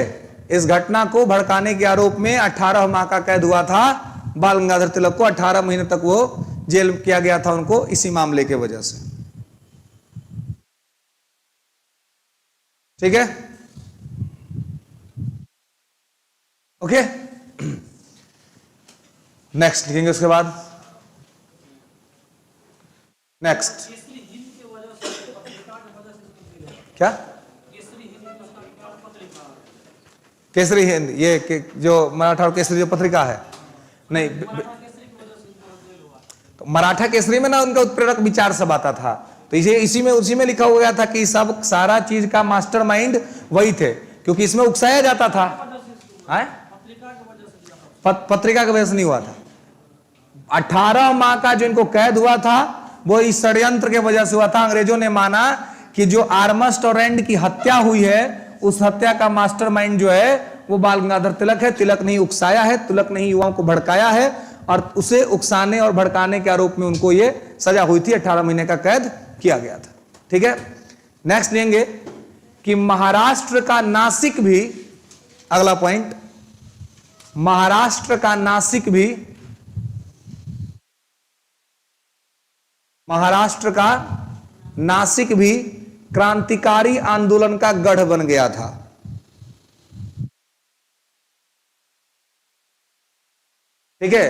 इस घटना को भड़काने के आरोप में 18 माह का कैद हुआ था बाल गंगाधर तिलक को, 18 महीने तक वो जेल किया गया था उनको, इसी मामले के वजह से। ठीक है, ओके। नेक्स्ट लिखेंगे उसके बाद। नेक्स्ट क्या? केसरी हिंद, ये जो मराठा और केसरी जो पत्रिका है, नहीं तो मराठा केसरी में ना उनका उत्प्रेरक विचार सब आता था, तो इसे इसी में उसी में लिखा हुआ गया था कि सब सारा चीज का मास्टरमाइंड वही थे, क्योंकि इसमें उकसाया जाता था। पत्रिका की वजह से नहीं हुआ था। 18 माह का जो इनको कैद हुआ था वो इस षड्यंत्र के वजह से हुआ था। अंग्रेजों ने माना कि जो आर्मस्ट और रैंड की हत्या हुई है, उस हत्या का मास्टरमाइंड जो है वो बाल गंगाधर तिलक है। तिलक ने ही उकसाया है, तिलक ने ही युवाओं को भड़काया है, और उसे उकसाने और भड़काने के आरोप में उनको ये सजा हुई थी, 18 महीने का कैद किया गया था। ठीक है, नेक्स्ट लेंगे कि महाराष्ट्र का नासिक भी, अगला पॉइंट, महाराष्ट्र का नासिक भी, महाराष्ट्र का नासिक भी क्रांतिकारी आंदोलन का गढ़ बन गया था। ठीक है,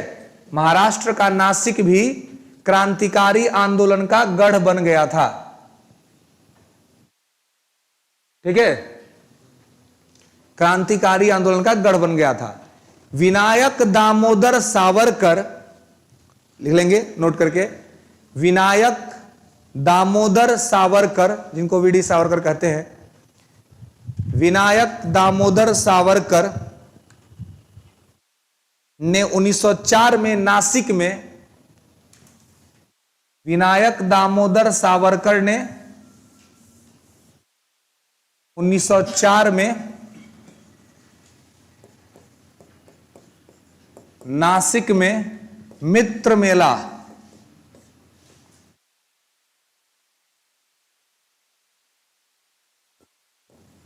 महाराष्ट्र का नासिक भी क्रांतिकारी आंदोलन का गढ़ बन गया था। ठीक है, क्रांतिकारी आंदोलन का गढ़ बन गया था। विनायक दामोदर सावरकर, लिख लेंगे नोट करके, विनायक दामोदर सावरकर, जिनको वीडी सावरकर कहते हैं, विनायक दामोदर सावरकर ने 1904 में नासिक में, विनायक दामोदर सावरकर ने 1904 में नासिक में मित्र मेला,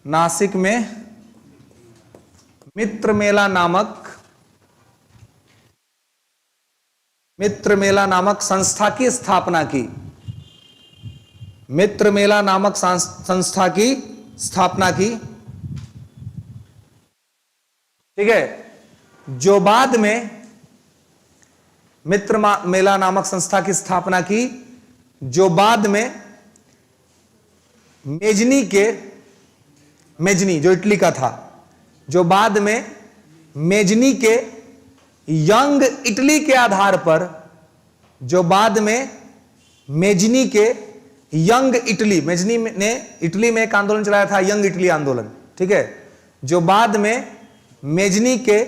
नासिक में मित्र मेला नामक संस्था की स्थापना की। मित्र मेला नामक संस्था की स्थापना की। ठीक है, जो बाद में मित्र मेला नामक संस्था की स्थापना की, जो बाद में मेजनी जो इटली का था, जो बाद में मेजनी के यंग इटली के आधार पर, जो बाद में मेजनी के यंग इटली, मेजनी ने इटली में एक आंदोलन चलाया था, यंग इटली आंदोलन। ठीक है, जो बाद में मेजनी के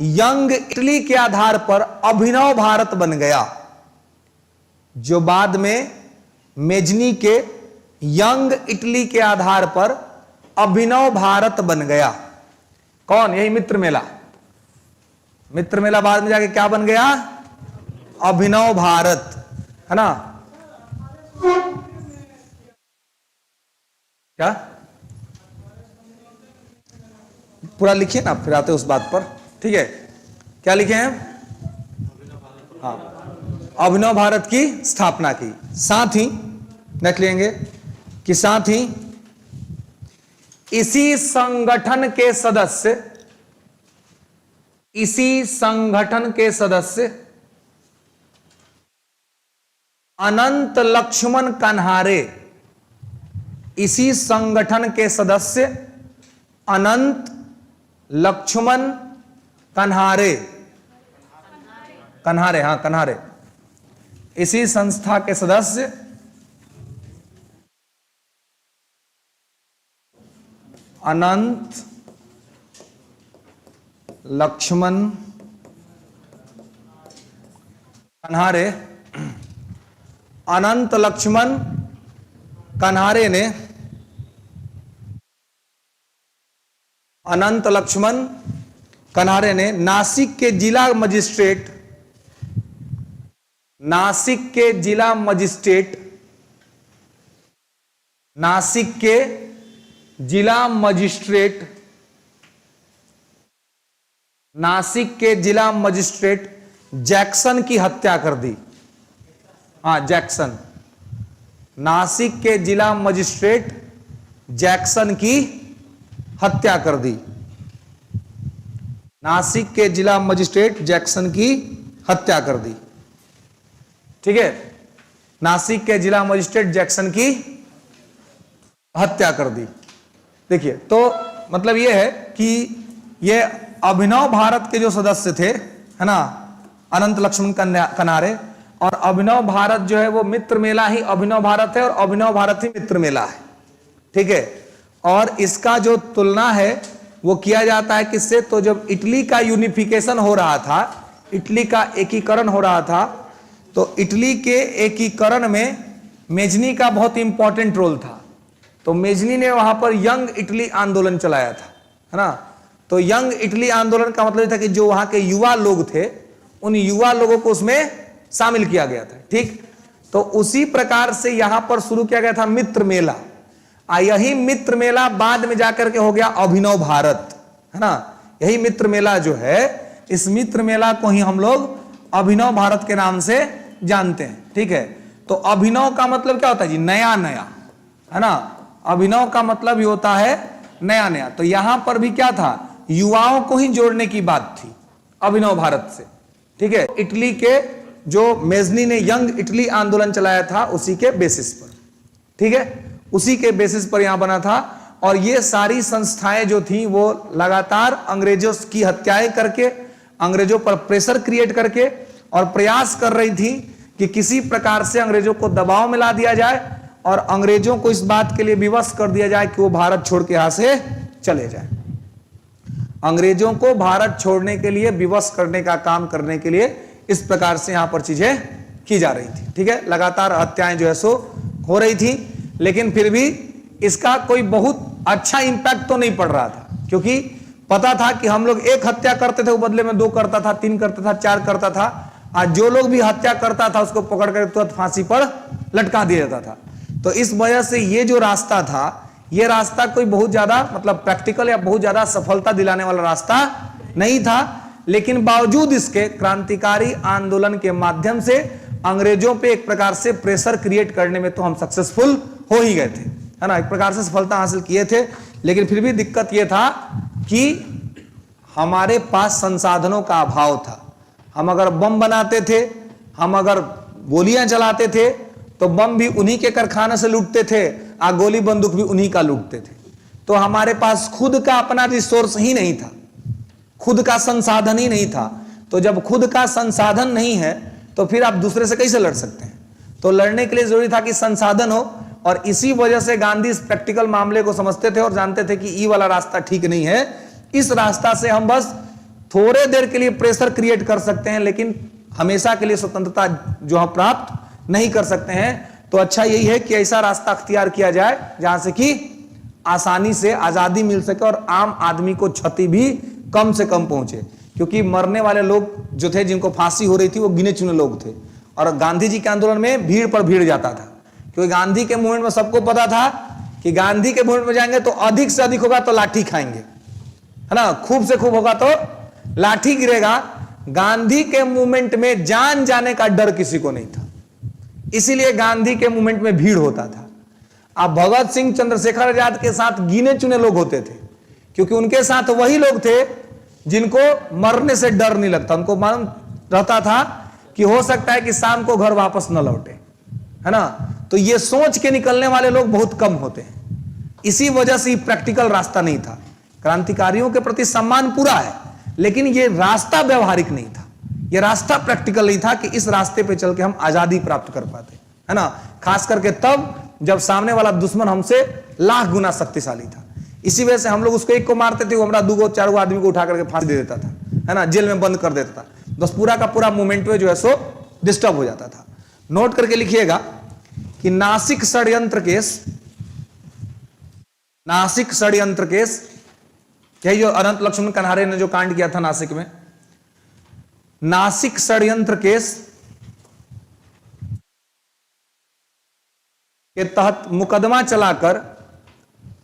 यंग इटली के आधार पर अभिनव भारत बन गया। जो बाद में मेजनी के यंग इटली के आधार पर अभिनव भारत बन गया। कौन? यही मित्र मेला। मित्र मेला बाद में जाके क्या बन गया? अभिनव भारत, है ना? क्या पूरा लिखिए ना, फिर आते उस बात पर। ठीक है, क्या लिखे हैं? हाँ, अभिनव भारत की स्थापना की। साथ ही नेक्स्ट लेंगे कि साथ ही इसी संगठन के सदस्य अनंत लक्ष्मण कन्हारे, इसी संगठन के सदस्य अनंत लक्ष्मण कन्हारे, हाँ कन्हारे, इसी संस्था के सदस्य अनंत लक्ष्मण कन्हारे, अनंत लक्ष्मण कन्हारे ने, अनंत लक्ष्मण कन्हारे ने नासिक के जिला मजिस्ट्रेट, नासिक के जिला मजिस्ट्रेट, नासिक के जिला मजिस्ट्रेट, नासिक के जिला मजिस्ट्रेट जैक्सन की हत्या कर दी। हाँ, जैक्सन, नासिक के जिला मजिस्ट्रेट जैक्सन की हत्या कर दी। नासिक के जिला मजिस्ट्रेट जैक्सन की हत्या कर दी। ठीक है, नासिक के जिला मजिस्ट्रेट जैक्सन की हत्या कर दी। देखिए, तो मतलब यह है कि ये अभिनव भारत के जो सदस्य थे, है ना, अनंत लक्ष्मण कनारे, और अभिनव भारत जो है वो मित्र मेला ही अभिनव भारत है और अभिनव भारत ही मित्र मेला है। ठीक है, और इसका जो तुलना है वो किया जाता है किससे, तो जब इटली का यूनिफिकेशन हो रहा था, इटली का एकीकरण हो रहा था, तो इटली के एकीकरण में मेजनी का बहुत इंपॉर्टेंट रोल था। तो मेजनी ने वहां पर यंग इटली आंदोलन चलाया था, है ना। तो यंग इटली आंदोलन का मतलब था कि जो वहां के युवा लोग थे, उन युवा लोगों को उसमें शामिल किया गया था। ठीक, तो उसी प्रकार से यहां पर शुरू किया गया था मित्र मेला। यही मित्र मेला बाद में जाकर के हो गया अभिनव भारत, है ना। यही मित्र मेला जो है, इस मित्र मेला को ही हम लोग अभिनव भारत के नाम से जानते हैं। ठीक है, तो अभिनव का मतलब क्या होता है जी, नया नया, है ना। अभिनव का मतलब ही होता है नया नया। तो यहां पर भी क्या था, युवाओं को ही जोड़ने की बात थी अभिनव भारत से। ठीक है, इटली के जो मेजनी ने यंग इटली आंदोलन चलाया था उसी के बेसिस पर, ठीक है, उसी के बेसिस पर यहां बना था। और ये सारी संस्थाएं जो थी वो लगातार अंग्रेजों की हत्याएं करके, अंग्रेजों पर प्रेशर क्रिएट करके और प्रयास कर रही थी कि किसी प्रकार से अंग्रेजों को दबाव में ला दिया जाए और अंग्रेजों को इस बात के लिए विवश कर दिया जाए कि वो भारत छोड़ के यहां से चले जाए। अंग्रेजों को भारत छोड़ने के लिए विवश करने का काम करने के लिए इस प्रकार से यहां पर चीजें की जा रही थी। ठीक है, लगातार हत्याएं जो है सो हो रही थी, लेकिन फिर भी इसका कोई बहुत अच्छा इंपैक्ट तो नहीं पड़ रहा था, क्योंकि पता था कि हम लोग एक हत्या करते थे वो बदले में 2 करता था, 3 करता था, 4 करता था। आज जो लोग भी हत्या करता था उसको पकड़ कर तुरंत फांसी पर लटका दिया जाता था। तो इस वजह से ये जो रास्ता था, ये रास्ता कोई बहुत ज्यादा मतलब प्रैक्टिकल या बहुत ज्यादा सफलता दिलाने वाला रास्ता नहीं था। लेकिन बावजूद इसके क्रांतिकारी आंदोलन के माध्यम से अंग्रेजों पे एक प्रकार से प्रेशर क्रिएट करने में तो हम सक्सेसफुल हो ही गए थे, है ना, एक प्रकार से सफलता हासिल किए थे। लेकिन फिर भी दिक्कत यह था कि हमारे पास संसाधनों का अभाव था। हम अगर बम बनाते थे, हम अगर गोलियां चलाते थे, तो बम भी उन्हीं के कारखाने से लूटते थे और गोली बंदूक भी उन्हीं का लूटते थे। तो हमारे पास खुद का अपना रिसोर्स ही नहीं था, खुद का संसाधन ही नहीं था। तो जब खुद का संसाधन नहीं है तो फिर आप दूसरे से कैसे लड़ सकते हैं। तो लड़ने के लिए जरूरी था कि संसाधन हो, और इसी वजह से गांधी इस प्रैक्टिकल मामले को समझते थे और जानते थे कि ये वाला रास्ता ठीक नहीं है, इस रास्ता से हम बस थोड़े देर के लिए प्रेशर क्रिएट कर सकते हैं, लेकिन हमेशा के लिए स्वतंत्रता जो हम प्राप्त नहीं कर सकते हैं। तो अच्छा यही है कि ऐसा रास्ता अख्तियार किया जाए जहां से कि आसानी से आजादी मिल सके और आम आदमी को क्षति भी कम से कम पहुंचे। क्योंकि मरने वाले लोग जो थे, जिनको फांसी हो रही थी, वो गिने चुने लोग थे। और गांधी जी के आंदोलन में भीड़ पर भीड़ जाता था, क्योंकि गांधी के मूवमेंट में सबको पता था कि गांधी के मूवमेंट में जाएंगे तो अधिक से अधिक होगा तो लाठी खाएंगे, है ना, खूब से खूब होगा तो लाठी गिरेगा। गांधी के मूवमेंट में जान जाने का डर किसी को नहीं था, इसीलिए गांधी के मूवमेंट में भीड़ होता था। अब भगत सिंह, चंद्रशेखर आजाद के साथ गिने चुने लोग होते थे, क्योंकि उनके साथ वही लोग थे जिनको मरने से डर नहीं लगता। उनको मालूम रहता था कि हो सकता है कि शाम को घर वापस न लौटे, है ना। तो ये सोच के निकलने वाले लोग बहुत कम होते हैं। इसी वजह से प्रैक्टिकल रास्ता नहीं था। क्रांतिकारियों के प्रति सम्मान पूरा है, लेकिन ये रास्ता व्यवहारिक नहीं था, ये रास्ता प्रैक्टिकल नहीं था कि इस रास्ते पे चल के हम आजादी प्राप्त कर पाते, है ना। खास करके तब जब सामने वाला दुश्मन हमसे लाख गुना शक्तिशाली था। इसी वजह से हम लोग उसको एक को मारते थे, वो हमारा 2-4 आदमी को उठा करके फांसी दे देता था, है ना, जेल में बंद कर देता था। बस पूरा का पूरा मूवमेंट में जो है सो डिस्टर्ब हो जाता था। नोट करके लिखिएगा कि नासिक षड्यंत्र केस, नासिक षड्यंत्र केस, यही जो अनंत लक्ष्मण कन्हारे ने जो कांड किया था नासिक में, नासिक षड्यंत्र केस के तहत मुकदमा चलाकर,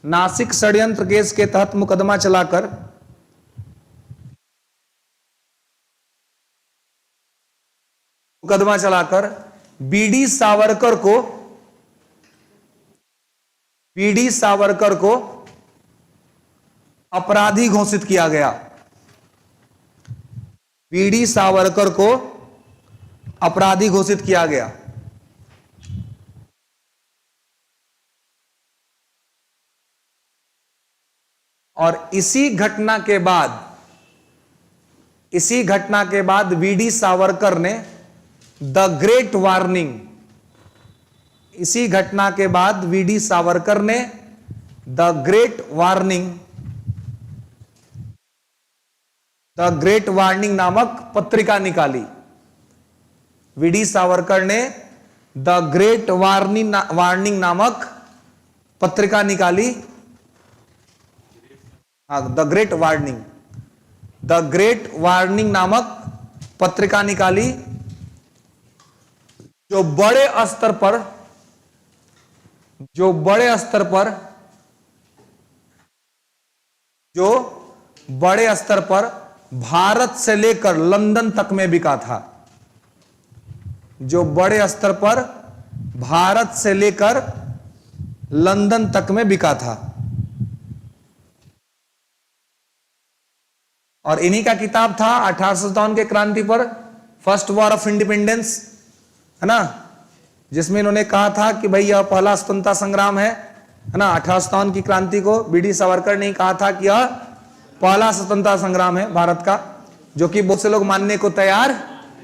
नासिक षड्यंत्र केस के तहत मुकदमा चलाकर बीडी सावरकर को वीडी सावरकर को अपराधी घोषित किया गया। वीडी सावरकर को अपराधी घोषित किया गया। और इसी घटना के बाद वीडी सावरकर ने द ग्रेट वार्निंग, इसी घटना के बाद वीडी सावरकर ने द ग्रेट वार्निंग नामक पत्रिका निकाली। वीडी सावरकर ने द ग्रेट वार्निंग नामक पत्रिका निकाली। द ग्रेट वार्निंग नामक पत्रिका निकाली, जो बड़े स्तर पर भारत से लेकर लंदन तक में बिका था। जो बड़े स्तर पर भारत से लेकर लंदन तक में बिका था। और इन्हीं का किताब था 1857 के क्रांति पर, फर्स्ट वॉर ऑफ इंडिपेंडेंस, है ना, जिसमें इन्होंने कहा था कि भाई यह पहला स्वतंत्रता संग्राम है ना। 1857 की क्रांति को वीडी सावरकर ने कहा था कि यह पहला स्वतंत्रता संग्राम है भारत का, जो कि बहुत से लोग मानने को तैयार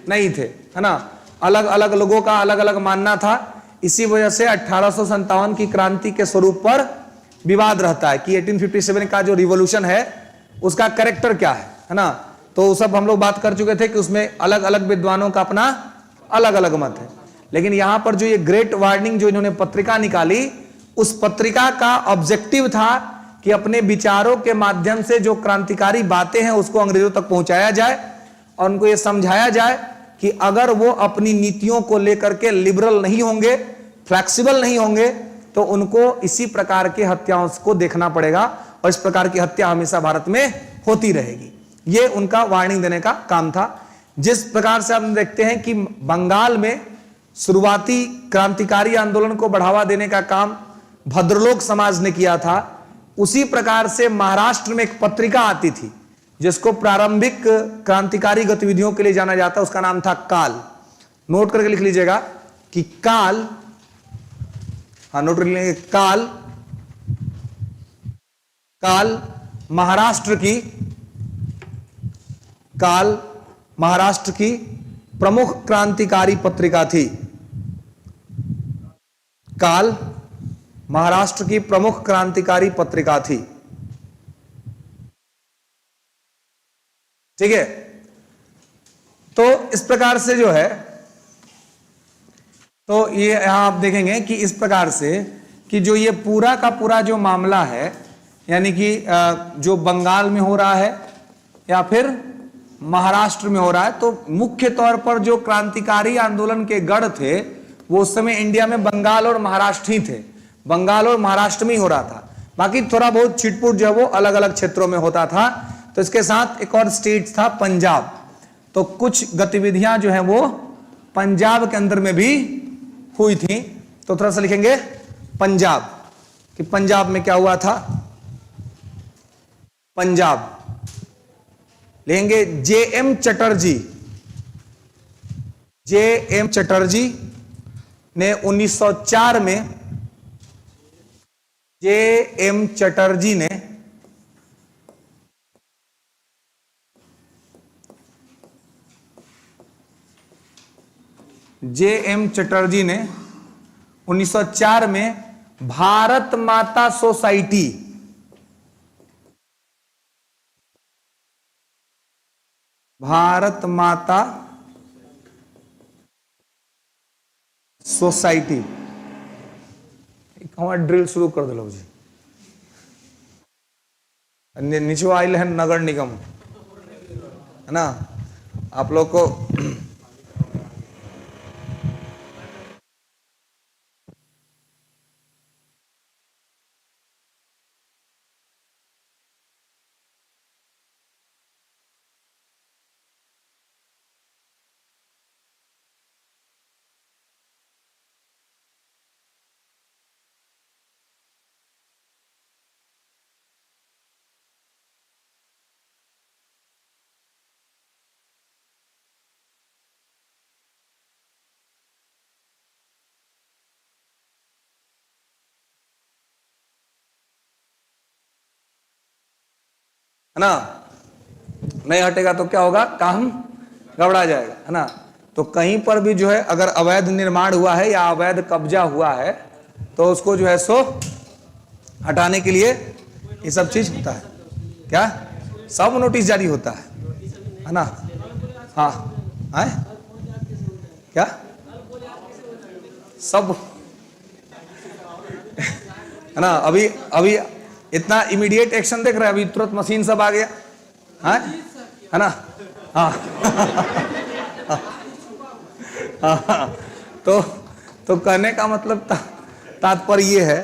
नहीं थे, है ना। अलग अलग लोगों का अलग अलग मानना था। इसी वजह से 1857 की क्रांति के स्वरूप पर विवाद रहता है कि 1857 का जो रिवॉल्यूशन है उसका कैरेक्टर क्या है ना। तो सब हम लोग बात कर चुके थे कि उसमें अलग अलग विद्वानों का अपना अलग अलग मत है। लेकिन यहां पर जो ये ग्रेट वार्निंग जो इन्होंने पत्रिका निकाली, उस पत्रिका का ऑब्जेक्टिव था कि अपने विचारों के माध्यम से जो क्रांतिकारी बातें हैं उसको अंग्रेजों तक पहुंचाया जाए और उनको यह समझाया जाए कि अगर वो अपनी नीतियों को लेकर के लिबरल नहीं होंगे, फ्लेक्सिबल नहीं होंगे, तो उनको इसी प्रकार के हत्याओं को देखना पड़ेगा और इस प्रकार की हत्या हमेशा भारत में होती रहेगी। ये उनका वार्निंग देने का काम था। जिस प्रकार से हम देखते हैं कि बंगाल में शुरुआती क्रांतिकारी आंदोलन को बढ़ावा देने का काम भद्रलोक समाज ने किया था, उसी प्रकार से महाराष्ट्र में एक पत्रिका आती थी जिसको प्रारंभिक क्रांतिकारी गतिविधियों के लिए जाना जाता है। उसका नाम था काल। नोट करके लिख लीजिएगा कि काल, नोट कर लेंगे, काल महाराष्ट्र की प्रमुख क्रांतिकारी पत्रिका थी। काल महाराष्ट्र की प्रमुख क्रांतिकारी पत्रिका थी। ठीक है। तो इस प्रकार से जो है, तो ये यहां आप देखेंगे कि इस प्रकार से कि जो ये पूरा का पूरा जो मामला है, यानी कि जो बंगाल में हो रहा है या फिर महाराष्ट्र में हो रहा है, तो मुख्य तौर पर जो क्रांतिकारी आंदोलन के गढ़ थे वो उस समय इंडिया में बंगाल और महाराष्ट्र ही थे। बंगाल और महाराष्ट्र में ही हो रहा था। बाकी थोड़ा बहुत छिटपुट जो है वो अलग अलग क्षेत्रों में होता था। तो इसके साथ एक और स्टेट था पंजाब। तो कुछ गतिविधियां जो है वो पंजाब के अंदर में भी हुई थी। तो थोड़ा सा लिखेंगे पंजाब, कि पंजाब में क्या हुआ था। पंजाब लेंगे जे.एम. चटर्जी ने 1904 में, जे.एम. चटर्जी ने जे.एम. चटर्जी ने 1904 में भारत माता सोसाइटी, भारत माता सोसाइटी, हमारा ड्रिल शुरू कर दो जी। नीचे आइल है नगर निगम, है ना, आप लोग को है ना, नहीं हटेगा तो क्या होगा, काम गड़बड़ा जाएगा, है ना। तो कहीं पर भी जो है अगर अवैध निर्माण हुआ है या अवैध कब्जा हुआ है तो उसको जो है सो हटाने के लिए ये सब चीज होता है, क्या सब नोटिस जारी होता है ना। हाँ है क्या सब, है ना। अभी अभी इतना इमीडिएट एक्शन देख रहे हैं, अभी तुरंत मशीन सब आ गया है ना। हाँ हाँ, तो कहने का मतलब तात्पर्य ये है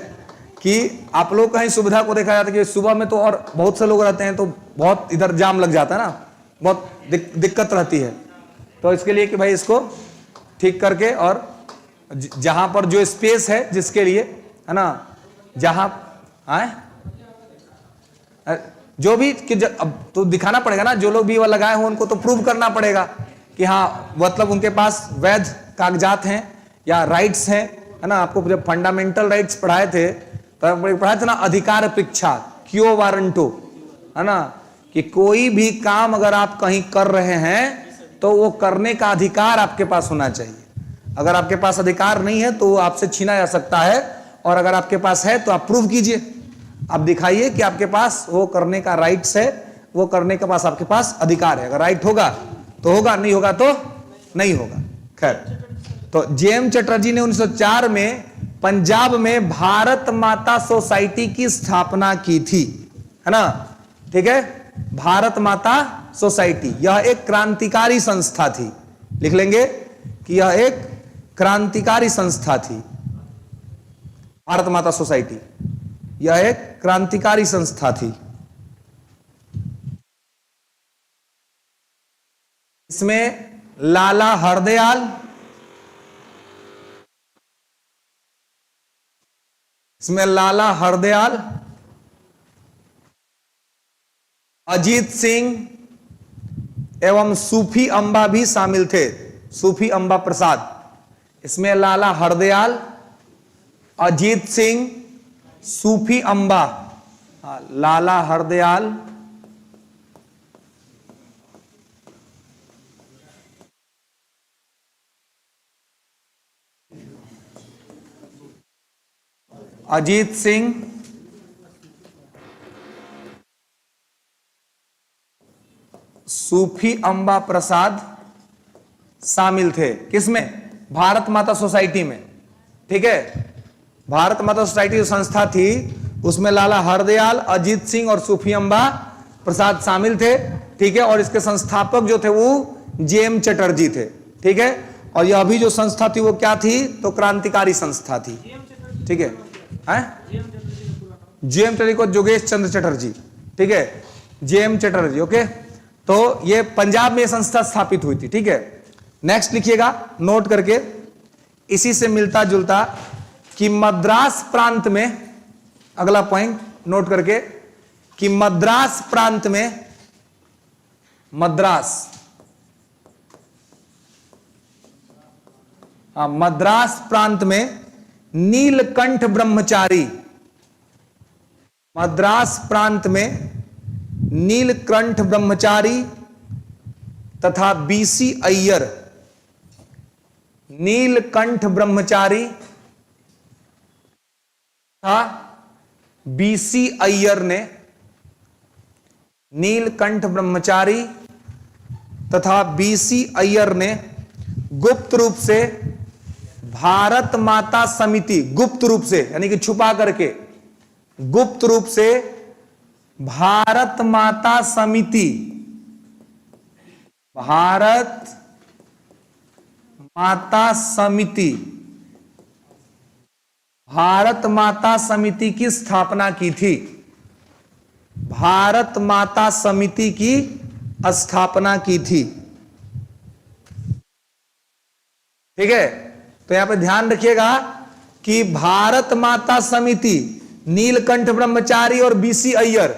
कि आप लोग कहीं सुविधा को देखा जाता है कि सुबह में तो और बहुत से लोग रहते हैं तो बहुत इधर जाम लग जाता है ना, बहुत दिक्कत रहती है। तो इसके लिए कि भाई इसको ठीक करके और जहां पर जो स्पेस है जिसके लिए, है ना, जहां आए जो भी कि अब तो दिखाना पड़ेगा ना, जो लोग भी वह लगाए हो उनको तो प्रूव करना पड़ेगा कि हाँ मतलब उनके पास वैध कागजात हैं या राइट्स हैं, है ना। आपको जब फंडामेंटल राइट्स पढ़ाए थे तो पढ़ाए थे ना, अधिकार अपेक्षा क्यो वारंटो, है ना, कि कोई भी काम अगर आप कहीं कर रहे हैं तो वो करने का अधिकार आपके पास होना चाहिए। अगर आपके पास अधिकार नहीं है तो वो आपसे छीना जा सकता है, और अगर आपके पास है तो आप प्रूव कीजिए, आप दिखाइए कि आपके पास वो करने का राइट्स है, वो करने के पास आपके पास अधिकार है। अगर राइट होगा तो होगा, नहीं होगा तो नहीं होगा। खैर, तो जेएम चटर्जी ने 1904 में पंजाब में भारत माता सोसाइटी की स्थापना की थी, है ना, ठीक है। भारत माता सोसाइटी यह एक क्रांतिकारी संस्था थी, लिख लेंगे कि यह एक क्रांतिकारी संस्था थी। भारत माता सोसाइटी यह एक क्रांतिकारी संस्था थी। इसमें लाला हरदयाल, अजीत सिंह एवं सूफी अंबा भी शामिल थे, सूफी अंबा प्रसाद। इसमें लाला हरदयाल, अजीत सिंह, सूफी अंबा, लाला हरदयाल, अजीत सिंह, सूफी अंबा प्रसाद शामिल थे। किसमें? भारत माता सोसाइटी में, ठीक है। भारत माता सोसाइटी जो संस्था थी उसमें लाला हरदयाल, अजीत सिंह और सूफी अंबा प्रसाद शामिल थे, ठीक है। और इसके संस्थापक जो थे वो जेएम चटर्जी थे, ठीक है। और यह अभी जो संस्था थी वो क्या थी, तो क्रांतिकारी संस्था थी, ठीक है। जेएम चटर्जी को जोगेश चंद्र चटर्जी, ठीक है, जेएम चटर्जी, ओके। तो ये पंजाब में संस्था स्थापित हुई थी, ठीक है। नेक्स्ट लिखिएगा नोट करके, इसी से मिलता जुलता कि मद्रास प्रांत में, अगला पॉइंट नोट करके कि मद्रास प्रांत में, मद्रास प्रांत में नीलकंठ ब्रह्मचारी, मद्रास प्रांत में नीलकंठ ब्रह्मचारी तथा बीसी अय्यर, नीलकंठ ब्रह्मचारी था बीसी अय्यर ने, नीलकंठ ब्रह्मचारी तथा बीसी अय्यर ने गुप्त रूप से भारत माता समिति, गुप्त रूप से यानी कि छुपा करके, गुप्त रूप से भारत माता समिति, भारत माता समिति, भारत माता समिति की स्थापना की थी, भारत माता समिति की स्थापना की थी, ठीक है। तो यहां पे ध्यान रखिएगा कि भारत माता समिति, नीलकंठ ब्रह्मचारी और बीसी अय्यर,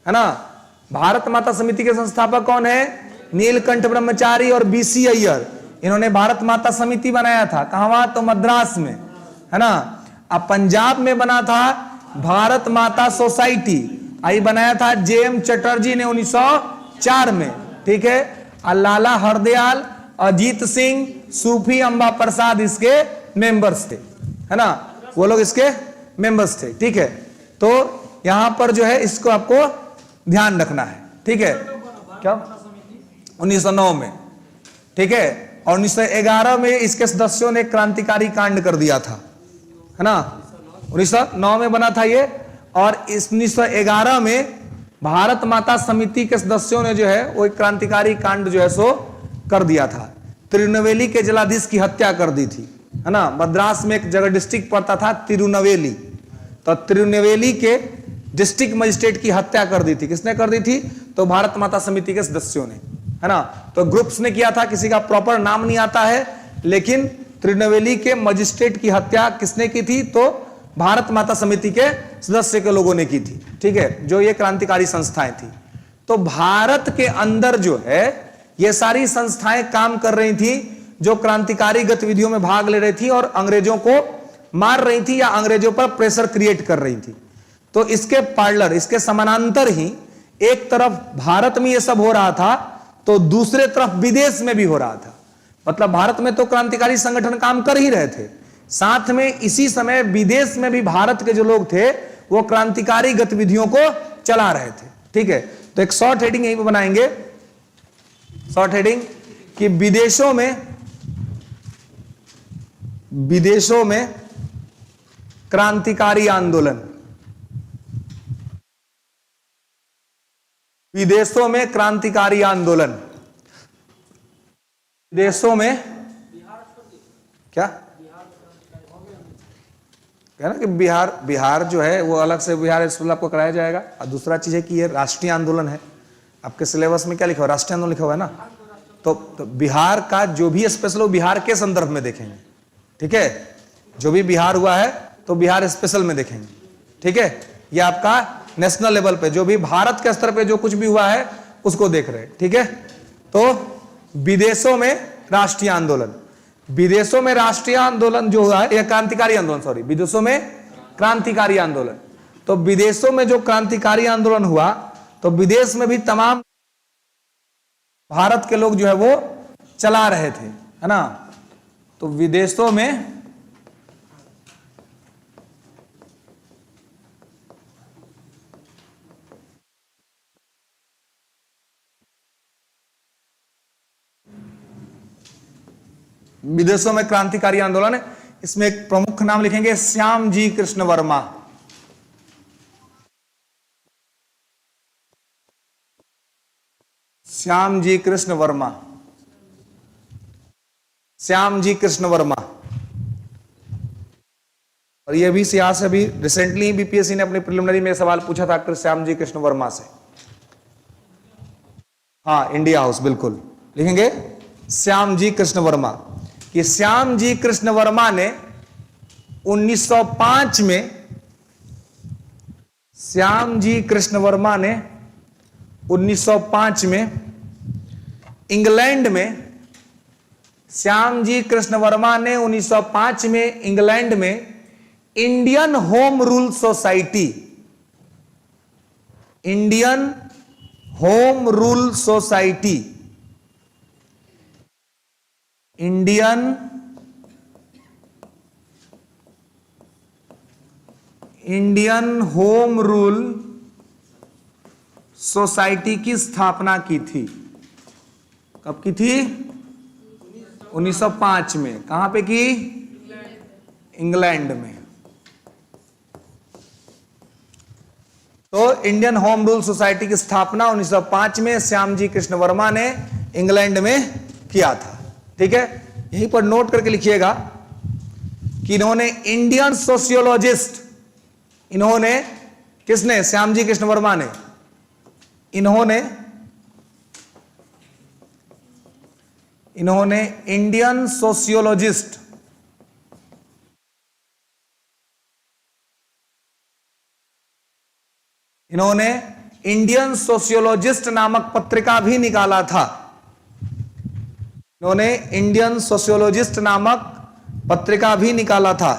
है ना। भारत माता समिति के संस्थापक कौन है? नीलकंठ ब्रह्मचारी और बीसी अय्यर। इन्होंने भारत माता समिति बनाया था, कहां? तो मद्रास में, है ना। अब पंजाब में बना था भारत माता सोसाइटी, आई बनाया था जेएम चटर्जी ने 1904 में, ठीक है। और लाला हरदयाल, अजीत सिंह, सूफी अंबा प्रसाद इसके मेंबर्स थे, है ना, वो लोग इसके मेंबर्स थे, ठीक है। तो यहां पर जो है इसको आपको ध्यान रखना है, ठीक है। क्या 1909 में, ठीक है। और 1911 में इसके सदस्यों ने क्रांतिकारी कांड कर दिया था, है ना, 1909 में बना था ये। और इस 1911 में भारत माता समिति के सदस्यों ने जो है वो एक क्रांतिकारी कांड जो है सो कर दिया था। तिरुनेलवेली के जलाधीश की हत्या कर दी थी, है ना। मद्रास में एक जगह डिस्ट्रिक्ट पड़ता था तिरुनेलवेली, तो तिरुनेलवेली के डिस्ट्रिक्ट मजिस्ट्रेट की हत्या कर दी थी। किसने कर दी थी? तो भारत माता समिति के सदस्यों ने, है ना। तो ग्रुप्स ने किया था, किसी का प्रॉपर नाम नहीं आता है, लेकिन तिरुनेलवेली के मजिस्ट्रेट की हत्या किसने की थी? तो भारत माता समिति के सदस्य के लोगों ने की थी, ठीक है, जो ये क्रांतिकारी संस्थाएं थी। तो भारत के अंदर जो है ये सारी संस्थाएं काम कर रही थी, जो क्रांतिकारी गतिविधियों में भाग ले रही थी और अंग्रेजों को मार रही थी या अंग्रेजों पर प्रेशर क्रिएट कर रही थी। तो इसके पैरेलल, इसके समानांतर ही एक तरफ भारत में ये सब हो रहा था, तो दूसरे तरफ विदेश में भी हो रहा था। मतलब भारत में तो क्रांतिकारी संगठन काम कर ही रहे थे, साथ में इसी समय विदेश में भी भारत के जो लोग थे वो क्रांतिकारी गतिविधियों को चला रहे थे, ठीक है। तो एक शॉर्ट हेडिंग यहीं पे बनाएंगे, शॉर्ट हेडिंग कि विदेशों में क्रांतिकारी आंदोलन, विदेशों में क्रांतिकारी आंदोलन, विदेशों में क्या है ना कि बिहार जो है वो अलग से बिहार स्कूल आपको कराया जाएगा। और दूसरा चीज है कि ये राष्ट्रीय आंदोलन है। आपके सिलेबस में क्या लिखा हुआ? राष्ट्रीय आंदोलन लिखा हुआ है ना। तो बिहार का जो भी स्पेशल हो बिहार के संदर्भ में देखेंगे, ठीक है। जो भी बिहार हुआ है तो बिहार स्पेशल में देखेंगे, ठीक है। ये आपका नेशनल लेवल पे जो भी भारत के स्तर पे जो कुछ भी हुआ है उसको देख रहे हैं, ठीक है। तो विदेशों में राष्ट्रीय आंदोलन, विदेशों में राष्ट्रीय आंदोलन जो हुआ है, या क्रांतिकारी आंदोलन, सॉरी, विदेशों में क्रांतिकारी आंदोलन। तो विदेशों में जो क्रांतिकारी आंदोलन हुआ तो विदेश में भी तमाम भारत के लोग जो है वो चला रहे थे, है ना। तो विदेशों में क्रांतिकारी आंदोलन है। इसमें एक प्रमुख नाम लिखेंगे श्याम जी कृष्ण वर्मा। श्याम जी कृष्ण वर्मा, श्याम जी कृष्ण वर्मा। और ये भी यहां से अभी रिसेंटली बीपीएससी ने अपने प्रिलिमिनरी में सवाल पूछा था श्याम जी कृष्ण वर्मा से। हाँ, इंडिया हाउस, बिल्कुल लिखेंगे श्याम जी कृष्ण वर्मा। कि श्याम जी कृष्ण वर्मा ने 1905 में, श्याम जी कृष्ण वर्मा ने 1905 में इंग्लैंड में, श्याम जी कृष्ण वर्मा ने 1905 में इंग्लैंड में Indian home rule society, Indian home rule society, Indian home rule society की स्थापना की थी। कब की थी? 1905 में। कहां पे की? इंग्लैंड में। तो इंडियन होम रूल सोसाइटी की स्थापना 1905 में श्याम जी कृष्ण वर्मा ने इंग्लैंड में किया था, ठीक है। यहीं पर नोट करके लिखिएगा कि इन्होंने इंडियन सोशियोलॉजिस्ट, इन्होंने, किसने? श्याम जी कृष्ण वर्मा ने। इन्होंने इंडियन सोशियोलॉजिस्ट, इन्होंने इंडियन सोशियोलॉजिस्ट नामक पत्रिका भी निकाला था। इन्होंने इंडियन सोशियोलॉजिस्ट नामक पत्रिका भी निकाला था।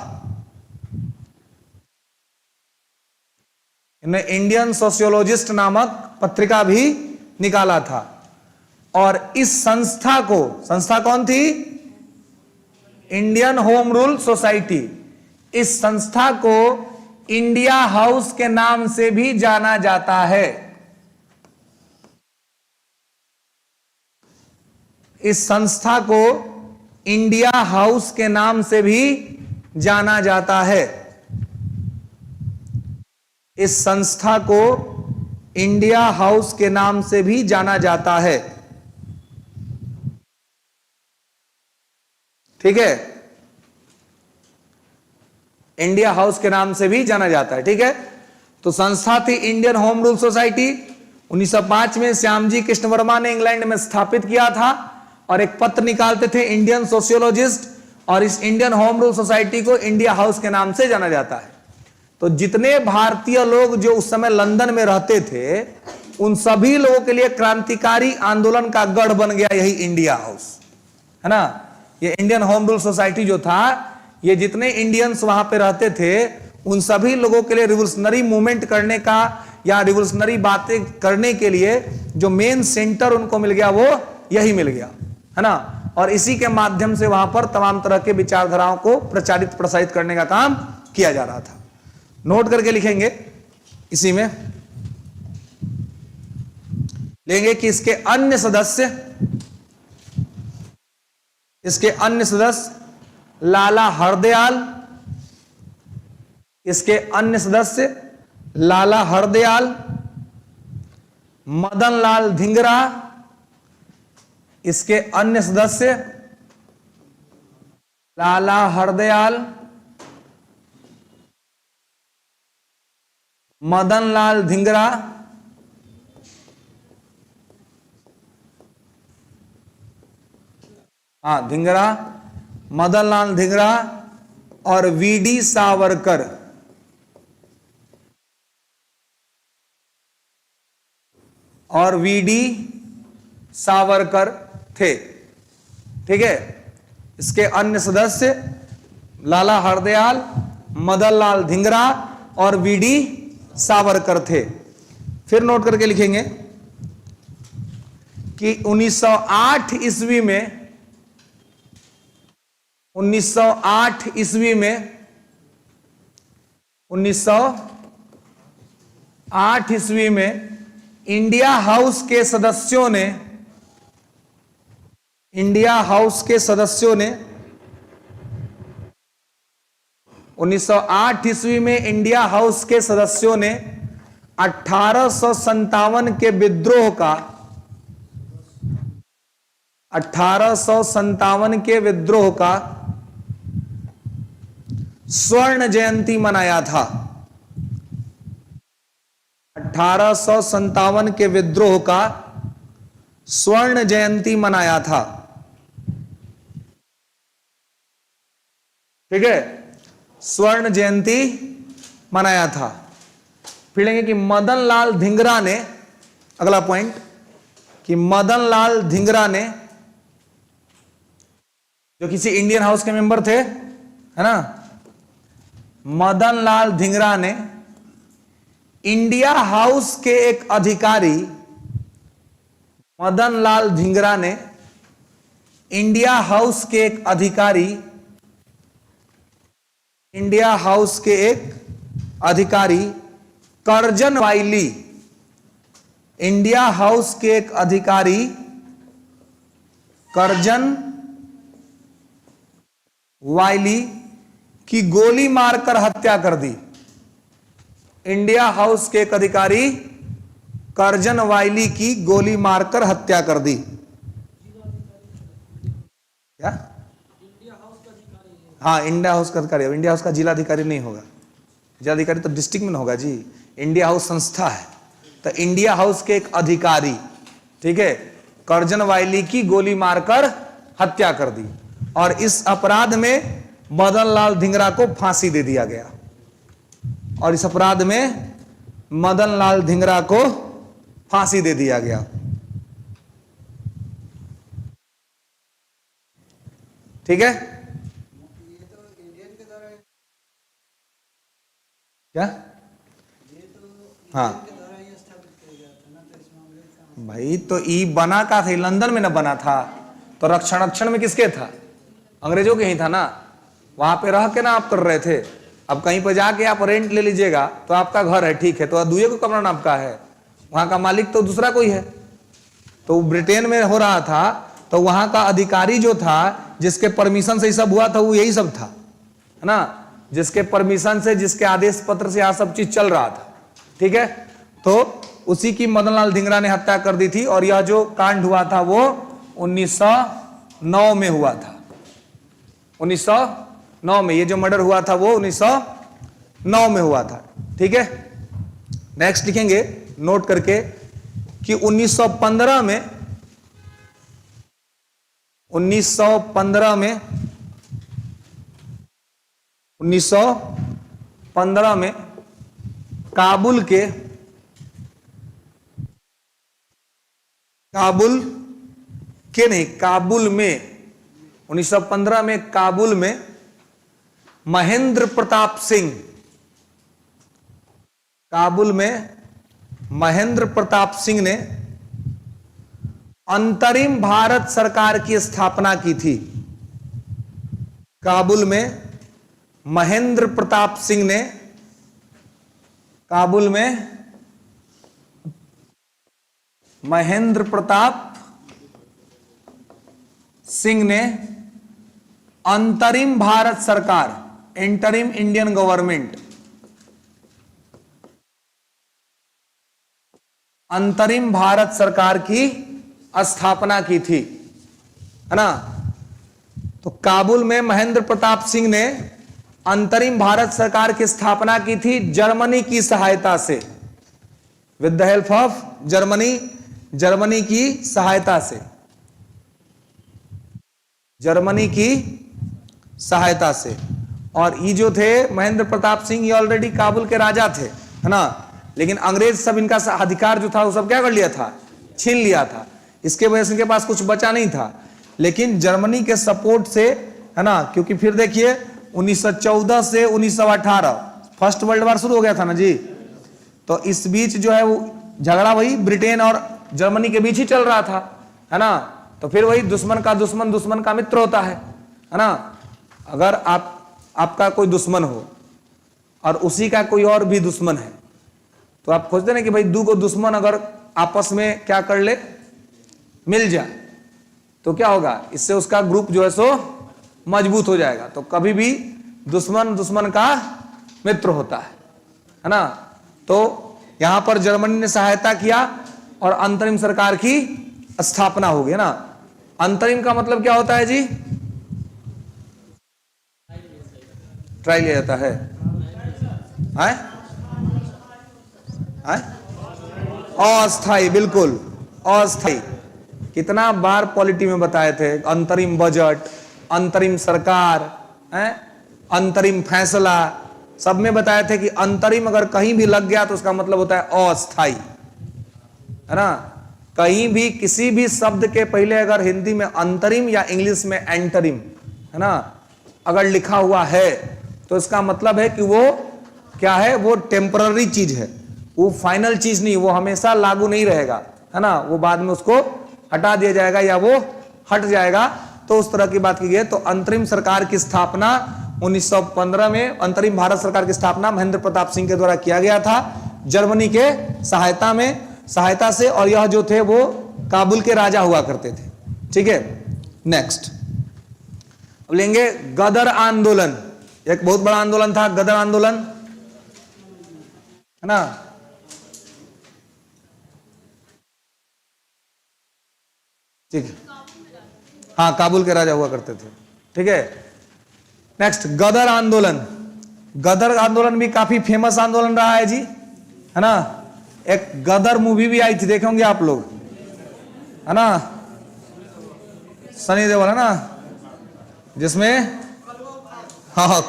इन्होंने इंडियन सोशियोलॉजिस्ट नामक पत्रिका भी निकाला था। और इस संस्था को, संस्था कौन थी? Indian home rule society. इस संस्था को इंडिया हाउस के नाम से भी जाना जाता है। इस संस्था को इंडिया हाउस के नाम से भी जाना जाता है। इस संस्था को इंडिया हाउस के नाम से भी जाना जाता है। ठीक है, इंडिया हाउस के नाम से भी जाना जाता है। ठीक है, तो संस्था थी इंडियन होम रूल सोसाइटी। 1905 में श्यामजी कृष्ण वर्मा ने इंग्लैंड में स्थापित किया था और एक पत्र निकालते थे इंडियन सोशियोलॉजिस्ट, और इस इंडियन होम रूल सोसाइटी को इंडिया हाउस के नाम से जाना जाता है। तो जितने भारतीय लोग जो उस समय लंदन में रहते थे, उन सभी लोगों के लिए क्रांतिकारी आंदोलन का गढ़ बन गया यही इंडिया हाउस, है ना। ये इंडियन होम रूल सोसाइटी जो था, ये जितने इंडियंस वहां पे रहते थे, उन सभी लोगों के लिए रिवोल्यूशनरी मूवमेंट करने का या रिवोल्यूशनरी बातें करने के लिए जो मेन सेंटर उनको मिल गया, वो यही मिल गया, है ना। और इसी के माध्यम से वहां पर तमाम तरह के विचारधाराओं को प्रचारित प्रसारित करने का काम किया जा रहा था। नोट करके लिखेंगे, इसी में लेंगे कि इसके अन्य सदस्य लाला हरदयाल, इसके अन्य सदस्य लाला हरदयाल, मदन लाल धिंगरा, इसके अन्य सदस्य लाला हरदयाल, मदन लाल धिंगरा, धिंगरा, मदन लाल धिंगरा और वीडी सावरकर। और वीडी सावरकर थे। ठीक है, इसके अन्य सदस्य लाला हरदयाल, मदन लाल धिंगरा और वीडी सावरकर थे। फिर नोट करके लिखेंगे कि 1908 ईस्वी में 1908 ईस्वी में इंडिया हाउस के सदस्यों ने 1908 ईस्वी में इंडिया हाउस के सदस्यों ने 1857 के विद्रोह का 1857 के विद्रोह का स्वर्ण जयंती मनाया था। 1857 के विद्रोह का स्वर्ण जयंती मनाया था। ठीक है, स्वर्ण जयंती मनाया था। फिर लेंगे कि मदन लाल धिंगरा ने, अगला पॉइंट, कि मदन लाल धिंगरा ने, जो किसी इंडियन हाउस के मेंबर थे, है ना, मदन लाल धिंगरा ने इंडिया हाउस के एक अधिकारी, मदन लाल धिंगरा ने इंडिया हाउस के एक अधिकारी, इंडिया हाउस के एक अधिकारी कर्जन वाइली, इंडिया हाउस के एक अधिकारी कर्जन वाइली की गोली मारकर हत्या कर दी। इंडिया हाउस के एक अधिकारी कर्जन वाइली की गोली मारकर हत्या कर दी। क्या? हाँ, इंडिया हाउस का अधिकारी। इंडिया हाउस का जिलाधिकारी नहीं होगा, जिलाधिकारी तो डिस्ट्रिक्ट में ना होगा जी। इंडिया हाउस संस्था है, तो इंडिया हाउस के एक अधिकारी, ठीक है, कर्जन वाइली की गोली मारकर हत्या कर दी। और इस अपराध में मदन लाल धिंगरा को फांसी दे दिया गया। और इस अपराध में मदन लाल धिंगरा को फांसी दे दिया गया। ठीक है, क्या? हाँ भाई, तो ई बना का था, लंदन में ना बना था, तो रक्षण में किसके था? अंग्रेजों के ही था ना। वहां पे रह के ना आप कर रहे थे। अब कहीं पे जाके आप रेंट ले लीजिएगा तो आपका घर है, ठीक है, तो दुए को कमरा आपका है, वहां का मालिक तो दूसरा कोई है। तो ब्रिटेन में हो रहा था, तो वहां का अधिकारी जो था, जिसके परमिशन से ये सब हुआ था, वो यही सब था, है ना, जिसके परमिशन से, जिसके आदेश पत्र से यहां सब चीज चल रहा था, ठीक है। तो उसी की मदनलाल धिंगरा ने हत्या कर दी थी। और यह जो कांड हुआ था वो 1909 में हुआ था। 1909 में ये जो मर्डर हुआ था वो 1909 में हुआ था, ठीक है। नेक्स्ट लिखेंगे नोट करके कि 1915 में 1915 में काबुल में 1915 में काबुल में महेंद्र प्रताप सिंह ने अंतरिम भारत सरकार की स्थापना की थी। काबुल में महेंद्र प्रताप सिंह ने अंतरिम भारत सरकार, इंटरिम इंडियन गवर्नमेंट, अंतरिम भारत सरकार की स्थापना की थी, है ना। तो काबुल में महेंद्र प्रताप सिंह ने अंतरिम भारत सरकार की स्थापना की थी जर्मनी की सहायता से, with the help of Germany की सहायता से, जर्मनी की सहायता से। और ये जो थे महेंद्र प्रताप सिंह, ये ऑलरेडी काबुल के राजा थे, है ना। लेकिन अंग्रेज सब इनका अधिकार जो था वो सब क्या कर लिया था, छीन लिया था। इसके वजह से इनके पास कुछ बचा नहीं था। लेकिन जर्मनी के सपोर्ट से, है ना, क्योंकि फिर देखिए 1914 से 1918 फर्स्ट वर्ल्ड वॉर शुरू हो गया था ना जी। तो इस बीच जो है वो झगड़ा वही ब्रिटेन और जर्मनी के बीच ही चल रहा था, है ना। तो फिर वही दुश्मन का मित्र होता है ना। अगर आपका कोई दुश्मन हो और उसी का कोई और भी दुश्मन है, तो आप खोजते ना कि भाई दो को दुश्मन अगर आपस में क्या कर ले, मिल जाए, तो क्या होगा, इससे उसका ग्रुप जो है सो मजबूत हो जाएगा। तो कभी भी दुश्मन का मित्र होता है ना। तो यहां पर जर्मनी ने सहायता किया और अंतरिम सरकार की स्थापना हो गई ना। अंतरिम का मतलब क्या होता है जी? ट्राई लिया जाता है, अस्थाई, बिल्कुल अस्थाई। कितना बार पॉलिटी में बताए थे, अंतरिम बजट, अंतरिम सरकार, अंतरिम फैसला, सब में बताए थे कि अंतरिम अगर कहीं भी लग गया तो उसका मतलब होता है अस्थाई, है ना। कहीं भी किसी भी शब्द के पहले अगर हिंदी में अंतरिम या इंग्लिश में एंटरिम, है ना, अगर लिखा हुआ है तो इसका मतलब है कि वो क्या है, वो टेम्पररी चीज है, वो फाइनल चीज नहीं, वो हमेशा लागू नहीं रहेगा, है ना। वो बाद में उसको हटा दिया जाएगा या वो हट जाएगा। तो उस तरह की बात की गई। तो अंतरिम सरकार की स्थापना 1915 में, अंतरिम भारत सरकार की स्थापना महेंद्र प्रताप सिंह के द्वारा किया गया था, जर्मनी के सहायता से। और यह जो थे वो काबुल के राजा हुआ करते थे, ठीक है। नेक्स्ट अब लेंगे गदर आंदोलन। एक बहुत बड़ा आंदोलन था गदर आंदोलन, है ना। ठीक है, हाँ, काबुल के राजा हुआ करते थे, ठीक है। नेक्स्ट गदर आंदोलन। गदर आंदोलन भी काफी फेमस आंदोलन रहा है जी, है ना। एक गदर मूवी भी आई थी, देखे होंगे आप लोग, है ना, सनी देओल, है ना, जिसमें हाँ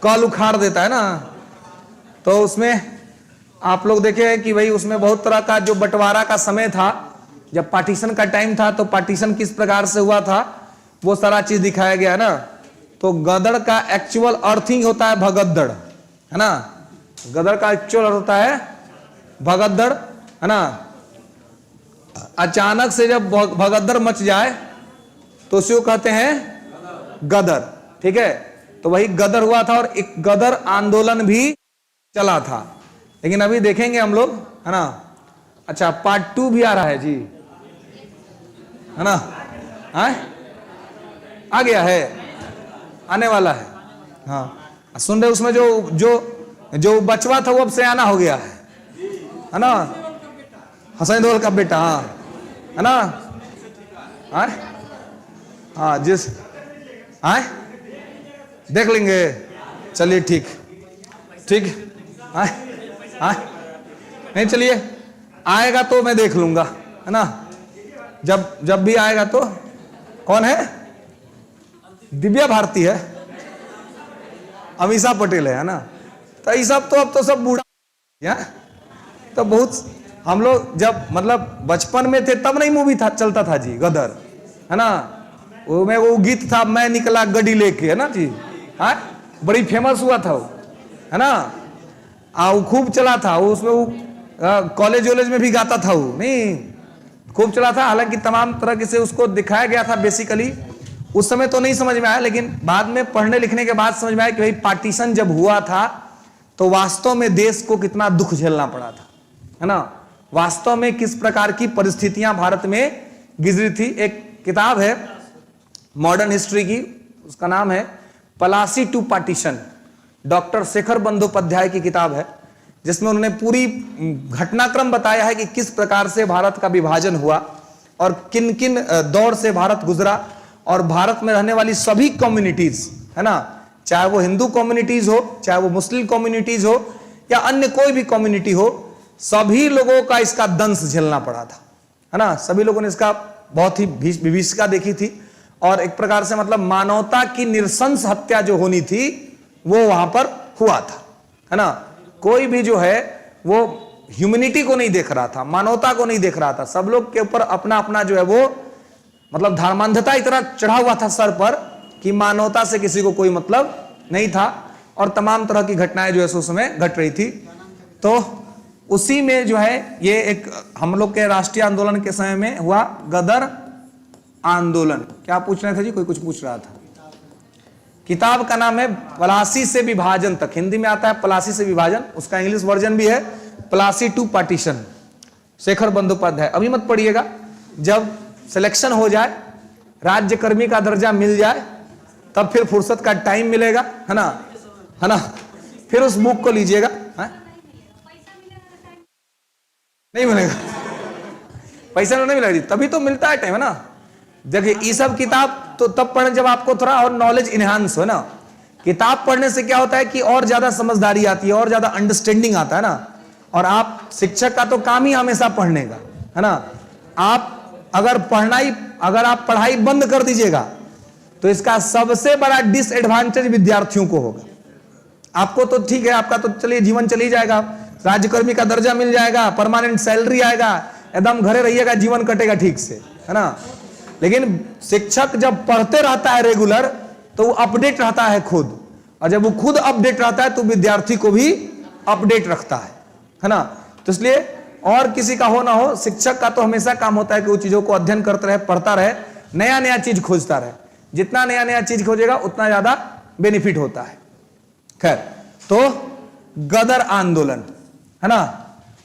कल उखाड़ देता है ना। तो उसमें आप लोग देखे कि भाई उसमें बहुत तरह का जो बंटवारा का समय था, जब पार्टीशन का टाइम था, तो पार्टीशन किस प्रकार से हुआ था वो सारा चीज दिखाया गया ना। तो गदड़ का एक्चुअल अर्थिंग होता है भगदड़, है ना। गदर का एक्चुअल अर्थ होता है भगद्दड़, है ना। अचानक से जब भगद्दड़ मच जाए तो उसी को कहते हैं गदर, ठीक है। तो वही गदर हुआ था और एक गदर आंदोलन भी चला था। लेकिन अभी देखेंगे हम लोग, है ना। अच्छा, पार्ट 2 भी आ रहा है जी, है ना। आ गया है, आने वाला है। हाँ, सुन रहे, उसमें जो जो जो बचवा था वो अब सयाना हो गया है ना। हसन देओल का बेटा, हाँ, है ना। हाँ, जिस देख लेंगे, चलिए ठीक ठीक। नहीं, चलिए, आएगा तो मैं देख लूंगा, है ना। जब भी आएगा तो। कौन है? दिव्या भारती है, अमीषा पटेल है ना। तो ये सब तो अब तो सब बूढ़ा या तो बहुत, हम लोग जब मतलब बचपन में थे तब नहीं मूवी था, चलता था जी गदर, है ना। वो में वो गीत था, मैं निकला गड्डी लेके, है ना जी। हाँ, बड़ी फेमस हुआ था वो, है ना। वो खूब चला था वो, उसमें वो कॉलेज वॉलेज में भी गाता था वो, नहीं खूब चला था। हालांकि तमाम तरह से उसको दिखाया गया था बेसिकली। उस समय तो नहीं समझ में आया, लेकिन बाद में पढ़ने लिखने के बाद समझ में आया कि भाई पार्टीशन जब हुआ था तो वास्तव में देश को कितना दुख झेलना पड़ा था, है ना। वास्तव में किस प्रकार की परिस्थितियां भारत में गुजरी थी। एक किताब है मॉडर्न हिस्ट्री की, उसका नाम है Plassey to partition, doctor Shekhar Bandyopadhyay की किताब है, जिसमें उन्होंने पूरी घटनाक्रम बताया है कि किस प्रकार से भारत का विभाजन हुआ और किन किन दौर से भारत गुजरा। और भारत में रहने वाली सभी कम्युनिटीज, है ना, चाहे वो हिंदू कम्युनिटीज हो, चाहे वो मुस्लिम कम्युनिटीज हो, या अन्य कोई भी कम्युनिटी हो, सभी लोगों का इसका दंश झेलना पड़ा था, है ना। सभी लोगों ने इसका बहुत ही विभीषिका देखी थी। और एक प्रकार से मतलब मानवता की नृशंस हत्या जो होनी थी वो वहां पर हुआ था, है ना। कोई भी जो है वो ह्यूमैनिटी को नहीं देख रहा था, मानवता को नहीं देख रहा था। सब लोग के ऊपर अपना अपना जो है वो मतलब धर्मांधता इतना चढ़ा हुआ था सर पर कि मानवता से किसी को कोई मतलब नहीं था। और तमाम तरह की घटनाएं जो है उस समय घट रही थी। तो उसी में जो है ये एक हम लोग के राष्ट्रीय आंदोलन के समय में हुआ गदर आंदोलन। क्या पूछ रहे थे जी? कोई कुछ पूछ रहा था। किताब का नाम है पलासी से विभाजन तक, हिंदी में आता है पलासी से विभाजन, उसका इंग्लिश वर्जन भी है पलासी टू पार्टीशन, शेखर बंदोपाध्याय। अभी मत पढ़िएगा, जब सिलेक्शन हो जाए, राज्यकर्मी का दर्जा मिल जाए, तब फिर फुर्सत का टाइम मिलेगा, है ना, है ना, फिर उस बुक को लीजिएगा। नहीं मिलेगा, पैसा नहीं मिलेगा, तभी तो मिलता है टाइम, है ना। देखिए ये सब किताब तो तब पढ़े जब आपको थोड़ा और नॉलेज इनहांस हो ना। किताब पढ़ने से क्या होता है कि और ज्यादा समझदारी आती है, और ज्यादा अंडरस्टैंडिंग आता है ना। और आप शिक्षक का तो काम ही हमेशा पढ़ने का, है ना। आप अगर आप पढ़ाई बंद कर दीजिएगा तो इसका सबसे बड़ा डिसएडवांटेज विद्यार्थियों को होगा। आपको तो ठीक है, आपका तो चलिए जीवन चली जाएगा, राज्यकर्मी का दर्जा मिल जाएगा, परमानेंट सैलरी आएगा, एकदम घरे रहिएगा, जीवन कटेगा ठीक से, है ना। लेकिन शिक्षक जब पढ़ते रहता है रेगुलर तो वो अपडेट रहता है खुद, और जब वो खुद अपडेट रहता है तो विद्यार्थी को भी अपडेट रखता है ना। तो इसलिए और किसी का हो ना हो, शिक्षक का तो हमेशा काम होता है कि वो चीजों को अध्ययन करता रहे, पढ़ता रहे, नया नया चीज खोजता रहे। जितना नया नया चीज खोजेगा उतना ज्यादा बेनिफिट होता है। खैर, तो गदर आंदोलन, है ना।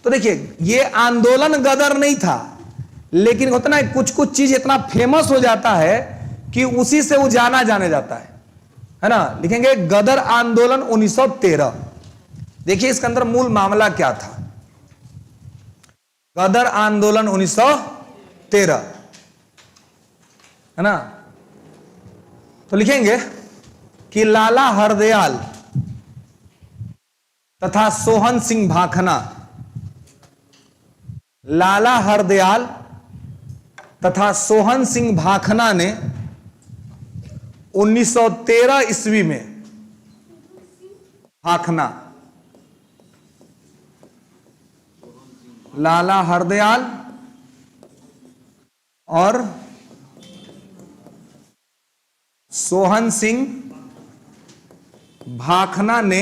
तो देखिए ये आंदोलन गदर नहीं था, लेकिन होता ना कुछ कुछ चीज इतना फेमस हो जाता है कि उसी से वो जाना जाने जाता है ना। लिखेंगे गदर आंदोलन 1913। देखिए इसके अंदर मूल मामला क्या था। गदर आंदोलन 1913, है ना। तो लिखेंगे कि लाला हरदयाल तथा सोहन सिंह भाखना, लाला हरदयाल तथा सोहन सिंह भाखना ने 1913 ईस्वी में, भाखना, लाला हरदयाल और सोहन सिंह भाखना ने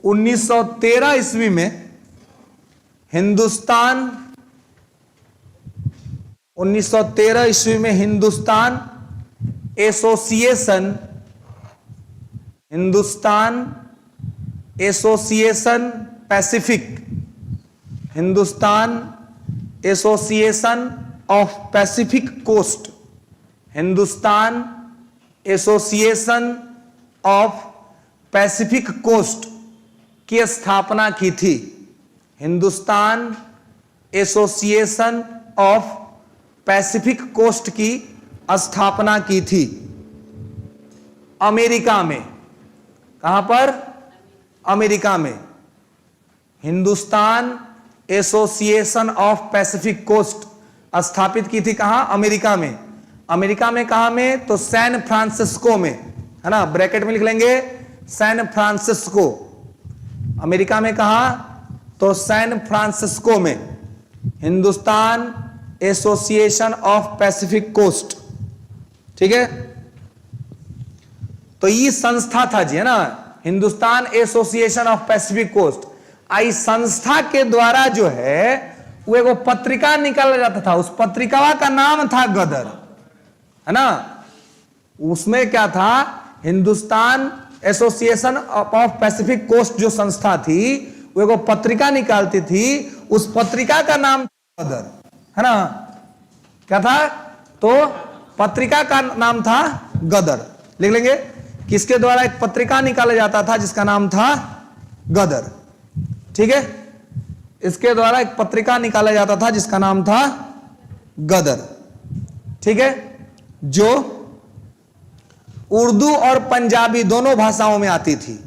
1913 ईस्वी में हिंदुस्तान 1913 ईस्वी में Hindustan association Pacific Hindustan association of Pacific coast Hindustan association of Pacific coast की स्थापना की थी। Hindustan association of Pacific coast की स्थापना की थी अमेरिका में। कहां पर? अमेरिका में। Hindustan association of Pacific coast स्थापित की थी कहां? अमेरिका में। अमेरिका में कहां में? तो सैन फ्रांसिस्को में, है ना, ब्रैकेट में लिख लेंगे सैन फ्रांसिस्को। अमेरिका में कहां? तो सैन फ्रांसिस्को में Hindustan association of Pacific coast. ठीक है, तो ये संस्था था जी, है ना, Hindustan association of Pacific coast. आई संस्था के द्वारा जो है वो एक पत्रिका निकाला जाता था। उस पत्रिका का नाम था गदर, है ना। उसमें क्या था? Hindustan association of Pacific coast जो संस्था थी वो एक पत्रिका निकालती थी। उस पत्रिका का नाम गदर, है ना। क्या था? तो पत्रिका का नाम था गदर। लिख लेंगे किसके द्वारा एक पत्रिका निकाला जाता था जिसका नाम था गदर। ठीक है, इसके द्वारा एक पत्रिका निकाला जाता था जिसका नाम था गदर। ठीक है, जो उर्दू और पंजाबी दोनों भाषाओं में आती थी।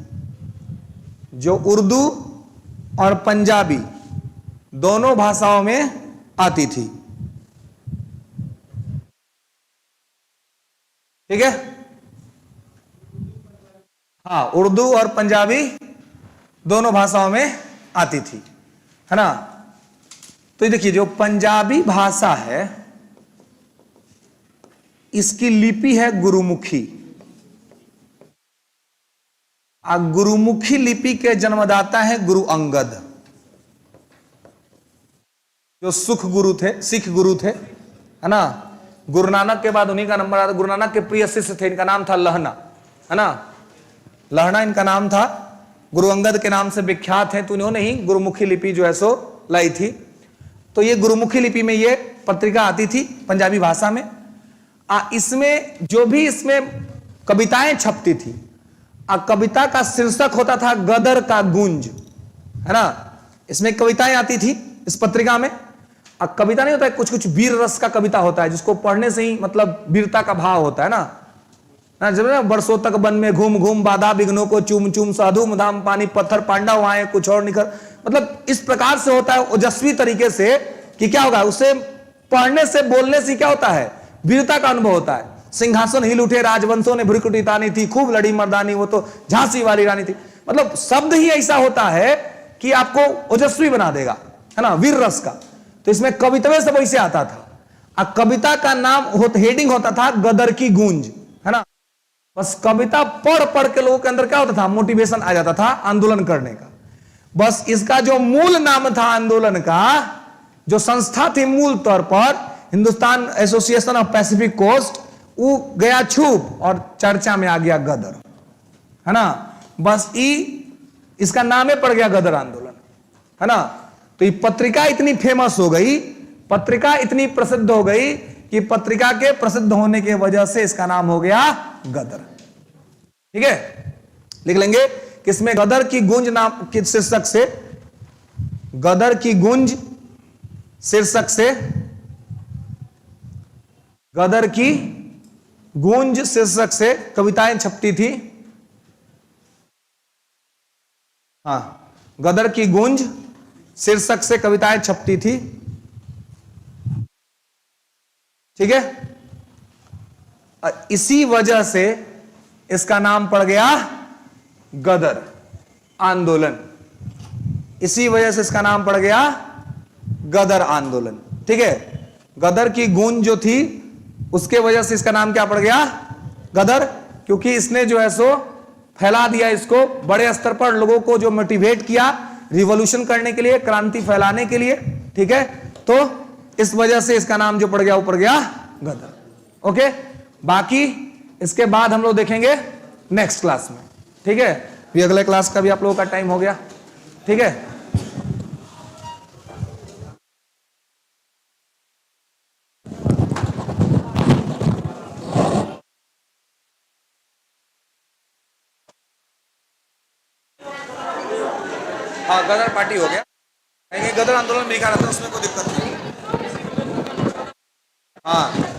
जो उर्दू और पंजाबी दोनों भाषाओं में आती थी। ठीक है, हाँ, उर्दू और पंजाबी दोनों भाषाओं में आती थी, है ना। तो ये देखिए, जो पंजाबी भाषा है इसकी लिपि है गुरुमुखी। गुरुमुखी लिपि के जन्मदाता है गुरु अंगद, जो सिख गुरु थे, है ना। गुरु नानक के बाद उन्हीं का नंबर आता। गुरु नानक के प्रिय शिष्य थे, इनका नाम था लहना, है ना। लहना इनका नाम था। गुरु अंगद के नाम से विख्यात है, तो इन्होंने ही गुरुमुखी लिपि जो है सो लाई थी। तो ये गुरुमुखी लिपि में ये पत्रिका आती थी पंजाबी भाषा में। इसमें जो भी इसमें कविताएं छपती थी, कविता का शीर्षक होता था गदर का गूंज, है ना। इसमें कविताएं आती थी इस पत्रिका में। कविता नहीं होता है, कुछ कुछ वीर रस का कविता होता है जिसको पढ़ने से ही मतलब वीरता का भाव होता है ना। जब बरसों तक वन में घूम घूम बाधा विघ्नों को चूम चूम साधु धाम पानी पत्थर पांडव आए कुछ और निखर, मतलब इस प्रकार से होता है ओजस्वी तरीके से कि क्या होगा, उसे पढ़ने से बोलने से क्या होता है, वीरता का अनुभव होता है। सिंहासन हिल उठे राजवंशों ने भ्रुकुटी तानी थी, खूब लड़ी मर्दानी वो तो झांसी वाली रानी थी। मतलब शब्द ही ऐसा होता है कि आपको ओजस्वी बना देगा, है ना, वीर रस का। तो इसमें कविताएं सब ऐसे आता था। कविता का नाम हेडिंग होता था गदर की गूंज, है ना। बस कविता पढ़ पढ़ के लोगों के अंदर क्या होता था, मोटिवेशन आ जाता था आंदोलन करने का। बस इसका जो मूल नाम था आंदोलन का, जो संस्था थी मूल तौर पर Hindustan association of Pacific coast, वो गया छुप और चर्चा में आ गया गदर, है ना। बस इसका नाम पड़ गया गदर आंदोलन, है ना। तो ये पत्रिका इतनी फेमस हो गई, पत्रिका इतनी प्रसिद्ध हो गई कि पत्रिका के प्रसिद्ध होने की वजह से इसका नाम हो गया गदर। ठीक है, लिख लेंगे किसमें गदर की गूंज नाम के शीर्षक से, गदर की गूंज शीर्षक से, गदर की गूंज शीर्षक से कविताएं छपती थी। हाँ, गदर की गूंज शीर्षक से कविताएं छपती थी। ठीक है, इसी वजह से इसका नाम पड़ गया गदर आंदोलन। इसी वजह से इसका नाम पड़ गया गदर आंदोलन। ठीक है, गदर की गूंज जो थी उसके वजह से इसका नाम क्या पड़ गया, गदर, क्योंकि इसने जो है सो फैला दिया इसको बड़े स्तर पर, लोगों को जो मोटिवेट किया रिवॉल्यूशन करने के लिए, क्रांति फैलाने के लिए, ठीक है। तो इस वजह से इसका नाम जो पड़ गया वो पड़ गया गदर। ओके, बाकी इसके बाद हम लोग देखेंगे नेक्स्ट क्लास में, ठीक है। भी अगले क्लास का भी आप लोगों का टाइम हो गया, ठीक है। हाँ, गदर पार्टी हो गया, गदर आंदोलन में लिखा रहता है, उसमें कोई दिक्कत नहीं। हाँ।